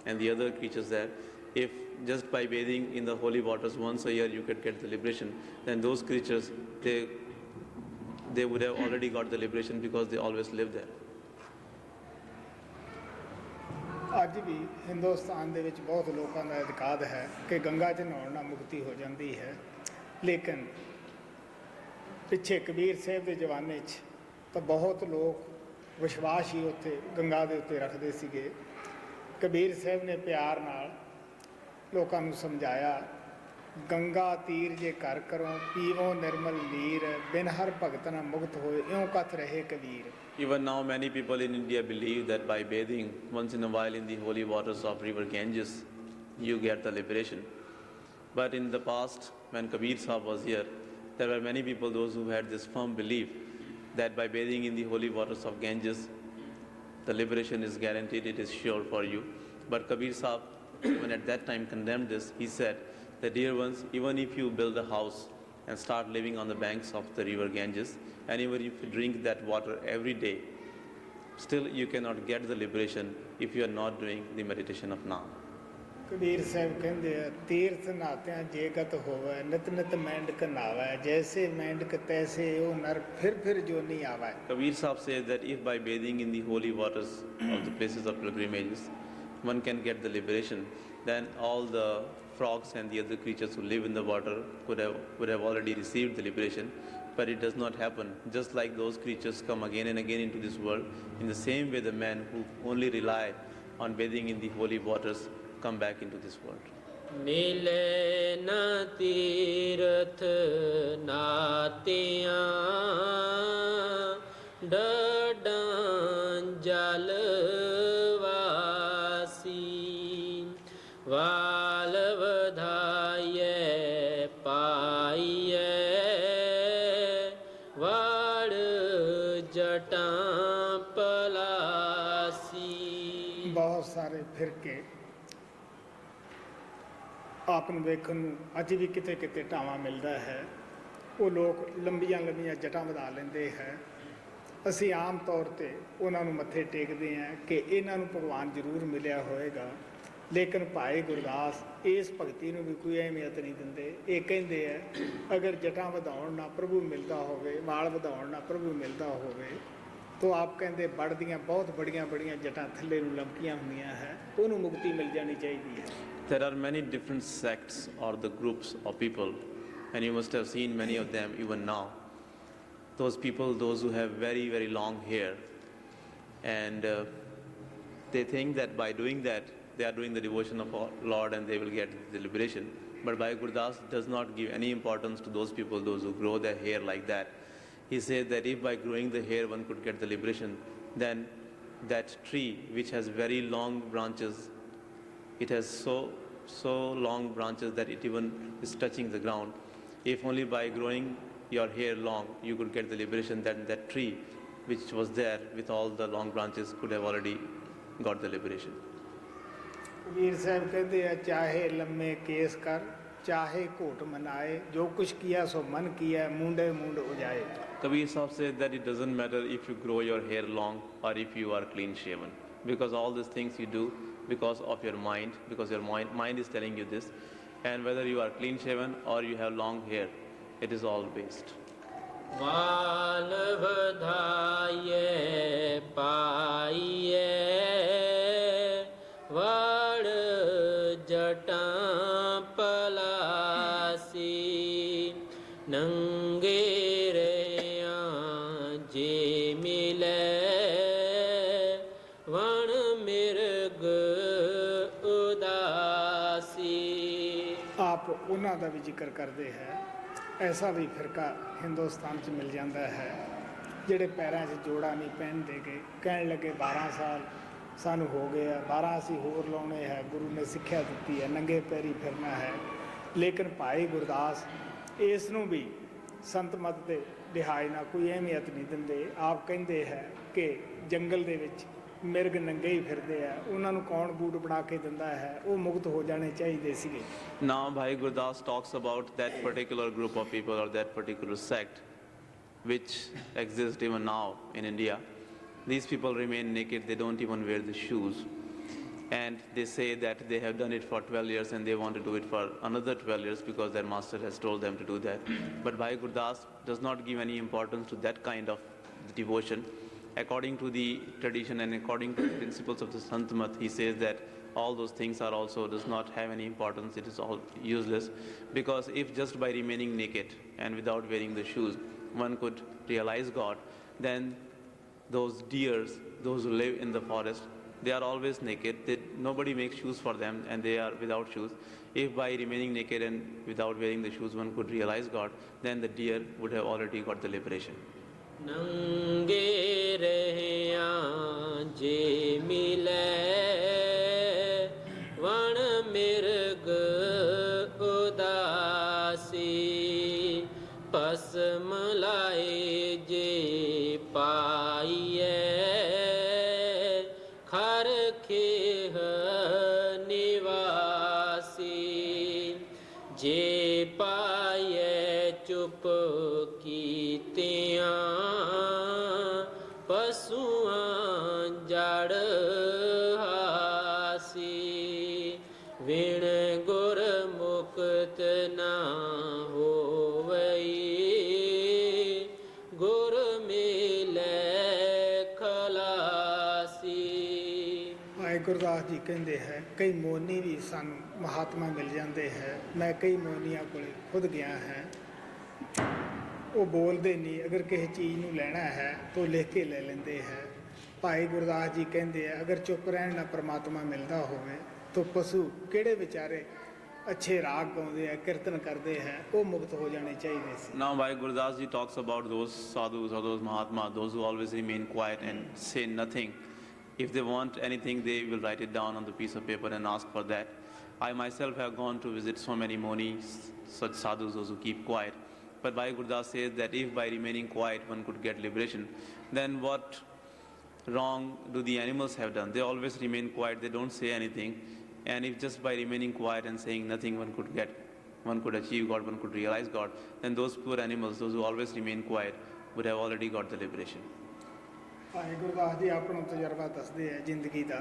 and the other creatures there, if just by bathing in the holy waters once a year you could get the liberation, then those creatures, they would have already got the liberation because they always live there. ਅੱਜ ਵੀ ਹਿੰਦੁਸਤਾਨ ਦੇ ਵਿੱਚ ਬਹੁਤ ਲੋਕਾਂ ਦਾ ਇਤਕਾਦ ਹੈ ਕਿ ਗੰਗਾ 'ਚ ਨਹਾਉਣ ਨਾਲ ਮੁਕਤੀ ਹੋ ਜਾਂਦੀ ਹੈ, ਲੇਕਿਨ ਪਿੱਛੇ ਕਬੀਰ ਸਾਹਿਬ ਦੇ ਜ਼ਮਾਨੇ 'ਚ ਤਾਂ ਬਹੁਤ ਲੋਕ ਵਿਸ਼ਵਾਸ ਹੀ ਉੱਥੇ ਗੰਗਾ ਦੇ ਉੱਤੇ ਰੱਖਦੇ ਸੀਗੇ। ਕਬੀਰ ਸਾਹਿਬ ਨੇ ਪਿਆਰ ਨਾਲ ਲੋਕਾਂ ਨੂੰ ਸਮਝਾਇਆ, ਗੰਗਾ ਤੀਰ ਜੇ ਕਰ ਕਰੋ ਪੀਵੋ ਨਿਰਮਲ ਨੀਰ, ਬਿਨ ਹਰ ਭਗਤ ਨਾ ਮੁਕਤ ਹੋਏ, ਇਉਂ ਕਥ ਰਹੇ Kabir. Even now many people in India believe that by bathing once in a while in the holy waters of river Ganges, you get the liberation. But in the past, when Kabir Sahib was here, there were many people, those who had this firm belief that by bathing in the holy waters of Ganges, the liberation is guaranteed, it is sure for you. But Kabir Sahib, even at that time, condemned this. He said that, dear ones, even if you build a house and start living on the banks of the river Ganges, and even if you drink that water every day, still you cannot get the liberation if you are not doing the meditation of Naam. Kabir Sahib ਕਹਿੰਦੇ ਆ, ਤੀਰਥ ਨਾਤਿਆਂ ਜੇਗਤ ਹੋਵੇ, ਨਿਤ ਨਿਤ ਮੈਂਡਕ ਨਾਵੈ, ਜੈਸੇ ਮੈਂਡਕ ਤੈਸੇ ਉਹ ਨਰ ਫਿਰ ਜੋਨੀ ਆਵੈ। Kabir Sahib says that if by bathing in the holy waters of the places of pilgrimages, one can get the liberation, then all the frogs and the other creatures who live in the water would have already received the liberation. But it does not happen. Just like those creatures come again and again into this world, in the same way the men who only rely on bathing in the holy waters come back into this world. ਮਿਲੇ ਨ ਤੀਰਥ ਨਾਤਿਆਂ ਡਡਾਂ ਜਲ ਵਾਸੀ, ਵਾਲ ਵਧਾਈਏ ਪਾਈਏ ਵਾੜ ਜਟਾਂ ਪਲਾਸੀ। ਬਹੁਤ ਸਾਰੇ ਫਿਰਕੇ ਆਪ ਨੂੰ ਵੇਖਣ ਨੂੰ ਅੱਜ ਵੀ ਕਿਤੇ ਕਿਤੇ ਢਾਵਾਂ ਮਿਲਦਾ ਹੈ। ਉਹ ਲੋਕ ਲੰਬੀਆਂ ਲੰਬੀਆਂ ਜਟਾਂ ਵਧਾ ਲੈਂਦੇ ਹੈ। ਅਸੀਂ ਆਮ ਤੌਰ 'ਤੇ ਉਹਨਾਂ ਨੂੰ ਮੱਥੇ ਟੇਕਦੇ ਹਾਂ ਕਿ ਇਹਨਾਂ ਨੂੰ ਭਗਵਾਨ ਜ਼ਰੂਰ ਮਿਲਿਆ ਹੋਏਗਾ, ਲੇਕਿਨ ਭਾਈ ਗੁਰਦਾਸ ਇਸ ਭਗਤੀ ਨੂੰ ਵੀ ਕੋਈ ਅਹਿਮੀਅਤ ਨਹੀਂ ਦਿੰਦੇ। ਇਹ ਕਹਿੰਦੇ ਹੈ, ਅਗਰ ਜਟਾਂ ਵਧਾਉਣ ਨਾਲ ਪ੍ਰਭੂ ਮਿਲਦਾ ਹੋਵੇ, ਵਾਲ ਵਧਾਉਣ ਨਾਲ ਪ੍ਰਭੂ ਮਿਲਦਾ ਹੋਵੇ, ਤਾਂ ਆਪ ਕਹਿੰਦੇ ਬੜਦੀਆਂ ਬਹੁਤ ਬੜੀਆਂ ਜਟਾਂ ਥੱਲੇ ਨੂੰ ਲੰਕੀਆਂ ਹੁੰਦੀਆਂ ਹੈ, ਉਹਨੂੰ ਮੁਕਤੀ ਮਿਲ ਜਾਣੀ ਚਾਹੀਦੀ ਹੈ। There are many different sects or the groups of people, and you must have seen many of them even now. Those people, those who have very, very long hair, and they think that by doing that, they are doing the devotion of our Lord and they will get the liberation. But Bhai Gurdas does not give any importance to those people, those who grow their hair like that. He says that if by growing the hair one could get the liberation, then that tree which has very long branches, it has so long branches that it even is touching the ground. If only by growing your hair long you could get the liberation, then that tree which was there with all the long branches could have already got the liberation. Kabir Sahib ਕਹਿੰਦੇ ਆ, ਚਾਹੇ ਲੰਮੇ case ਕਰ ਚਾਹੇ ਘੋਟ ਮਨਾਏ, ਜੋ ਕੁਛ ਕੀਆ ਸੋ ਮਨ ਕੀਆ, ਮੁੰਡੇ ਮੁੰਡ ਉਜਾਏ। Kabir Sahib said that it doesn't matter if you grow your hair long or if you are clean shaven, because all these things you do because of your mind, because your mind is telling you this, and whether you are clean shaven or you have long hair, it is all waste. ਵਾਲ ਵਧਾਈਏ ਪਾਈਏ ਵਾੜ ਜਟਾਂ ਪਲਾਸੀ, ਨੰਗੇ ਰਿਆਂ ਜੇ ਮਿਲੇ ਵਣ ਮਿਰਗ ਉਦਾਸੀ। ਆਪ ਉਹਨਾਂ ਦਾ ਵੀ ਜ਼ਿਕਰ ਕਰਦੇ ਹੈ। ਐਸਾ ਵੀ ਫਿਰਕਾ ਹਿੰਦੁਸਤਾਨ 'ਚ ਮਿਲ ਜਾਂਦਾ ਹੈ ਜਿਹੜੇ ਪੈਰਾਂ 'ਚ ਜੋੜਾ ਨਹੀਂ ਪਹਿਨਦੇ ਗੇ, ਕਹਿਣ ਲੱਗੇ 12 ਸਾਲ ਸਾਨੂੰ ਹੋ ਗਏ ਆ, 12 ਅਸੀਂ ਹੋਰ ਲਾਉਣੇ ਹੈ, ਗੁਰੂ ਨੇ ਸਿੱਖਿਆ ਦਿੱਤੀ ਹੈ, ਨੰਗੇ ਪੈਰੀ ਫਿਰਨਾ ਹੈ। ਲੇਕਿਨ ਭਾਈ ਗੁਰਦਾਸ ਇਸ ਨੂੰ ਵੀ ਸੰਤ ਮਤ ਦੇ ਲਿਹਾਜ਼ ਨਾਲ ਕੋਈ ਅਹਿਮੀਅਤ ਨਹੀਂ ਦਿੰਦੇ। ਆਪ ਕਹਿੰਦੇ ਹੈ ਕਿ ਜੰਗਲ ਦੇ ਵਿੱਚ ਮਿਰਗ ਨੰਗੇ ਹੀ ਫਿਰਦੇ ਆ, ਉਹਨਾਂ ਨੂੰ ਕੌਣ ਬੂਟ ਬਣਾ ਕੇ ਦਿੰਦਾ ਹੈ, ਉਹ ਮੁਕਤ ਹੋ ਜਾਣੇ ਚਾਹੀਦੇ ਸੀਗੇ। Now Bhai Gurdas talks about that particular group of people or that particular sect which exists even now in India. These people remain naked, they don't even wear the shoes. And they say that they have done it for 12 years and they want to do it for another 12 years because their master has told them to do that. But Bhai Gurdas does not give any importance to that kind of devotion. According to the tradition and according to the principles of the Sant Mat, he says that all those things are also does not have any importance, it is all useless. Because if just by remaining naked and without wearing the shoes, one could realize God, then those deers, those who live in the forest, they are always naked. Nobody makes shoes for them and they are without shoes. If by remaining naked and without wearing the shoes one could realize God, then the deer would have already got the liberation. ਨੰਗੇ ਰਹਿਆਂ ਜੇ ਮਿਲੇ ਵਣ ਮਿਰਗ ਉਦਾਸੀ ਭਸਮ ਲਾਏ ਜੇ ਪਾਈਐ ਖਰ ਖੇਹ ਨਿਵਾਸੀ ਜੇ ਪਾਈਐ ਚੁੱਪ ਕੀਤਿਆਂ ਪਸੂਆਂ ਜੜ ਹਾਸੀ ਵਿਣ ਗੁਰ ਮੁਕਤ ਨਾ ਹੋਵਈ ਗੁਰ ਮਿਲੈ ਖਲਾਸੀ। ਭਾਈ ਗੁਰਦਾਸ ਜੀ ਕਹਿੰਦੇ ਹੈ ਕਈ ਮੋਨੀ ਵੀ ਸਾਨੂੰ ਮਹਾਤਮਾ ਮਿਲ ਜਾਂਦੇ ਹੈ। ਮੈਂ ਕਈ ਮੋਨੀਆਂ ਕੋਲ ਖੁਦ ਗਿਆ ਹੈ, ਉਹ ਬੋਲਦੇ ਨਹੀਂ, ਅਗਰ ਕਿਸੇ ਚੀਜ਼ ਨੂੰ ਲੈਣਾ ਹੈ ਤਾਂ ਲਿਖ ਕੇ ਲੈ ਲੈਂਦੇ ਹੈ। ਭਾਈ ਗੁਰਦਾਸ ਜੀ ਕਹਿੰਦੇ ਆ ਅਗਰ ਚੁੱਪ ਰਹਿਣ ਨਾਲ ਪਰਮਾਤਮਾ ਮਿਲਦਾ ਹੋਵੇ ਤਾਂ ਪਸ਼ੂ ਕਿਹੜੇ ਵਿਚਾਰੇ ਅੱਛੇ ਰਾਗ ਗਾਉਂਦੇ ਆ, ਕੀਰਤਨ ਕਰਦੇ ਹੈ, ਉਹ ਮੁਕਤ ਹੋ ਜਾਣੇ ਚਾਹੀਦੇ ਸੀ। Now Bhai Gurdas ji talks about those sadhus or those mahatmas, those who always remain quiet and say nothing. If they want anything, they will write it down on the piece of paper and ask for that. I myself have gone to visit so many monis, such sadhus, those who keep quiet. But Bhai Gurdas says that if by remaining quiet one could get liberation, then what wrong do the animals have done? They always remain quiet, they don't say anything. And if just by remaining quiet and saying nothing one could achieve God, one could realize God, then those poor animals, those who always remain quiet, would have already got the liberation. Bhai Gurdas ji ਆਪਣਾ ਤਜਰਬਾ ਦੱਸਦੇ ਆ ਜ਼ਿੰਦਗੀ ਦਾ,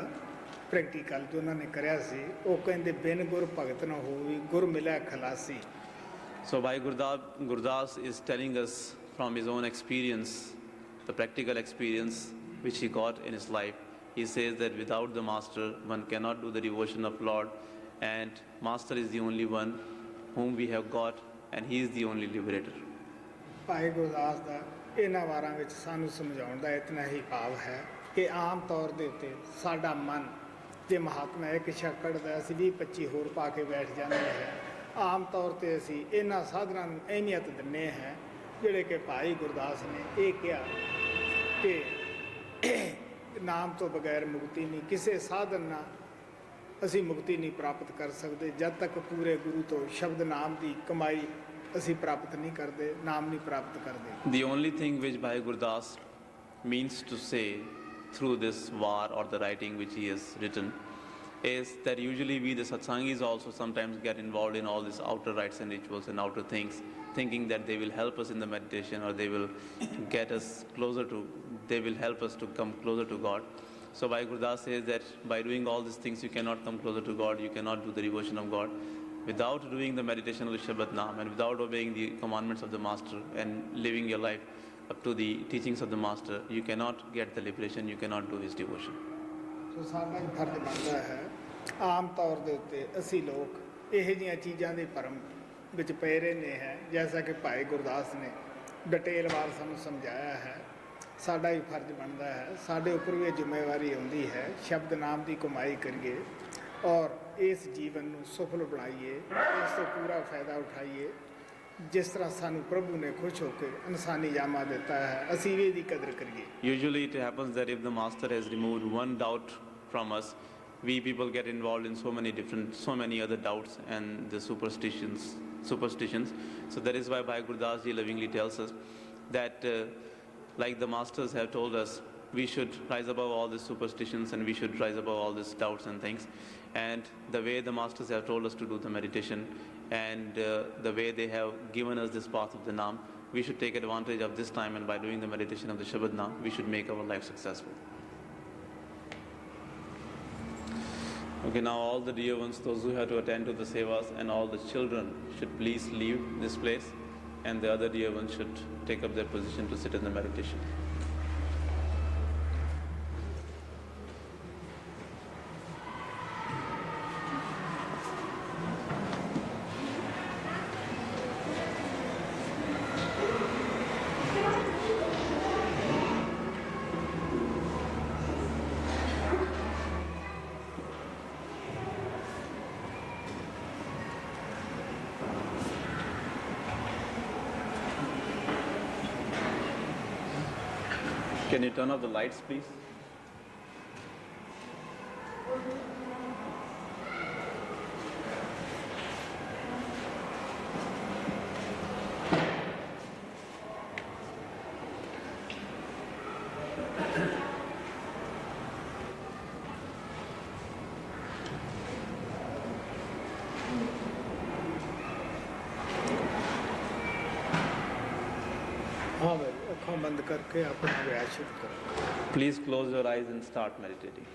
practical ਜੋ ਉਹਨਾਂ ਨੇ ਕਰਿਆ ਸੀ। ਉਹ ਕਹਿੰਦੇ ਬਿਨ ਗੁਰ ਭਗਤ ਨਾ ਹੋਵੇ ਗੁਰ ਮਿਲਿਆ ਖਲਾਸੀ। So Bhai Gurdas is telling us from his own experience, the practical experience which he got in his life. He says that without the master one cannot do the devotion of Lord, and master is the only one whom we have got and he is the only liberator. Bhai Gurdas ਦਾ ਇਹਨਾਂ ਵਾਰਾਂ ਵਿੱਚ ਸਾਨੂੰ ਸਮਝਾਉਣ ਦਾ ਇਤਨਾ ਹੀ ਭਾਵ ਹੈ ਕਿ ਆਮ ਤੌਰ ਦੇ ਉੱਤੇ ਸਾਡਾ ਮਨ ਜੇ ਮਹਾਤਮਾ ਇੱਕ ਸ਼ੱਕ ਕੱਢਦਾ ਅਸੀਂ 20-25 ਹੋਰ ਪਾ ਕੇ ਬੈਠ ਜਾਂਦੇ ਹੈ। ਆਮ ਤੌਰ 'ਤੇ ਅਸੀਂ ਇਹਨਾਂ ਸਾਧਨਾਂ ਨੂੰ ਅਹਿਮੀਅਤ ਦਿੰਦੇ ਹਾਂ ਜਿਹੜੇ ਕਿ ਭਾਈ ਗੁਰਦਾਸ ਨੇ ਇਹ ਕਿਹਾ ਕਿ ਨਾਮ ਤੋਂ ਬਗੈਰ ਮੁਕਤੀ ਨਹੀਂ, ਕਿਸੇ ਸਾਧਨ ਨਾਲ ਅਸੀਂ ਮੁਕਤੀ ਨਹੀਂ ਪ੍ਰਾਪਤ ਕਰ ਸਕਦੇ ਜਦ ਤੱਕ ਪੂਰੇ ਗੁਰੂ ਤੋਂ ਸ਼ਬਦ ਨਾਮ ਦੀ ਕਮਾਈ ਅਸੀਂ ਪ੍ਰਾਪਤ ਨਹੀਂ ਕਰਦੇ, ਨਾਮ ਨਹੀਂ ਪ੍ਰਾਪਤ ਕਰਦੇ। The only thing which Bhai Gurdas means to say through this var or the writing which he has written is that usually we the satsangis also sometimes get involved in all these outer rites and rituals and outer things, thinking that they will help us in the meditation or they will get us closer to, they will help us to come closer to God. So Bhai Gurdas says that by doing all these things you cannot come closer to God, you cannot do the devotion of God. Without doing the meditation of the Shabad Naam and without obeying the commandments of the Master and living your life up to the teachings of the Master, you cannot get the liberation, you cannot do his devotion. ਸੋ ਸਾਡਾ ਹੀ ਫਰਜ਼ ਬਣਦਾ ਹੈ ਆਮ ਤੌਰ ਦੇ ਉੱਤੇ ਅਸੀਂ ਲੋਕ ਇਹੋ ਜਿਹੀਆਂ ਚੀਜ਼ਾਂ ਦੇ ਭਰਮ ਵਿੱਚ ਪਏ ਰਹਿੰਦੇ ਹੈ, ਜੈਸਾ ਕਿ ਭਾਈ ਗੁਰਦਾਸ ਨੇ ਡਿਟੇਲ ਵਾਰ ਸਾਨੂੰ ਸਮਝਾਇਆ ਹੈ। ਸਾਡਾ ਹੀ ਫਰਜ਼ ਬਣਦਾ ਹੈ, ਸਾਡੇ ਉੱਪਰ ਵੀ ਇਹ ਜ਼ਿੰਮੇਵਾਰੀ ਆਉਂਦੀ ਹੈ ਸ਼ਬਦ ਨਾਮ ਦੀ ਕਮਾਈ ਕਰੀਏ ਔਰ ਇਸ ਜੀਵਨ ਨੂੰ ਸਫਲ ਬਣਾਈਏ, ਇਸ ਤੋਂ ਪੂਰਾ ਫਾਇਦਾ ਉਠਾਈਏ। ਜਿਸ ਤਰ੍ਹਾਂ ਸਾਨੂੰ ਪ੍ਰਭੂ ਨੇ ਖੁਸ਼ ਹੋ ਕੇ ਇਨਸਾਨੀ ਜਾਮਾ ਦਿੱਤਾ ਹੈ, ਅਸੀਂ ਵੀ ਇਹਦੀ ਕਦਰ ਕਰੀਏ। Usually it happens that if the master has removed one doubt from us, we people get involved in so many other doubts and the superstitions. So that is why Bhai Gurdas ji lovingly tells us that like the masters have told us, we should rise above all these superstitions and we should rise above all these doubts and things. And the way the masters have told us to do the meditation and the way they have given us this path of the Naam, we should take advantage of this time, and by doing the meditation of the Shabad Naam, we should make our life successful. Okay, now all the dear ones, those who have to attend to the sevas, and all the children should please leave this place, and the other dear ones should take up their position to sit in the meditation. Can you turn off the lights, please? हाँ भाई, अखों बंद करके अपना अभ्यास शुरू करो। Please close your eyes and start meditating.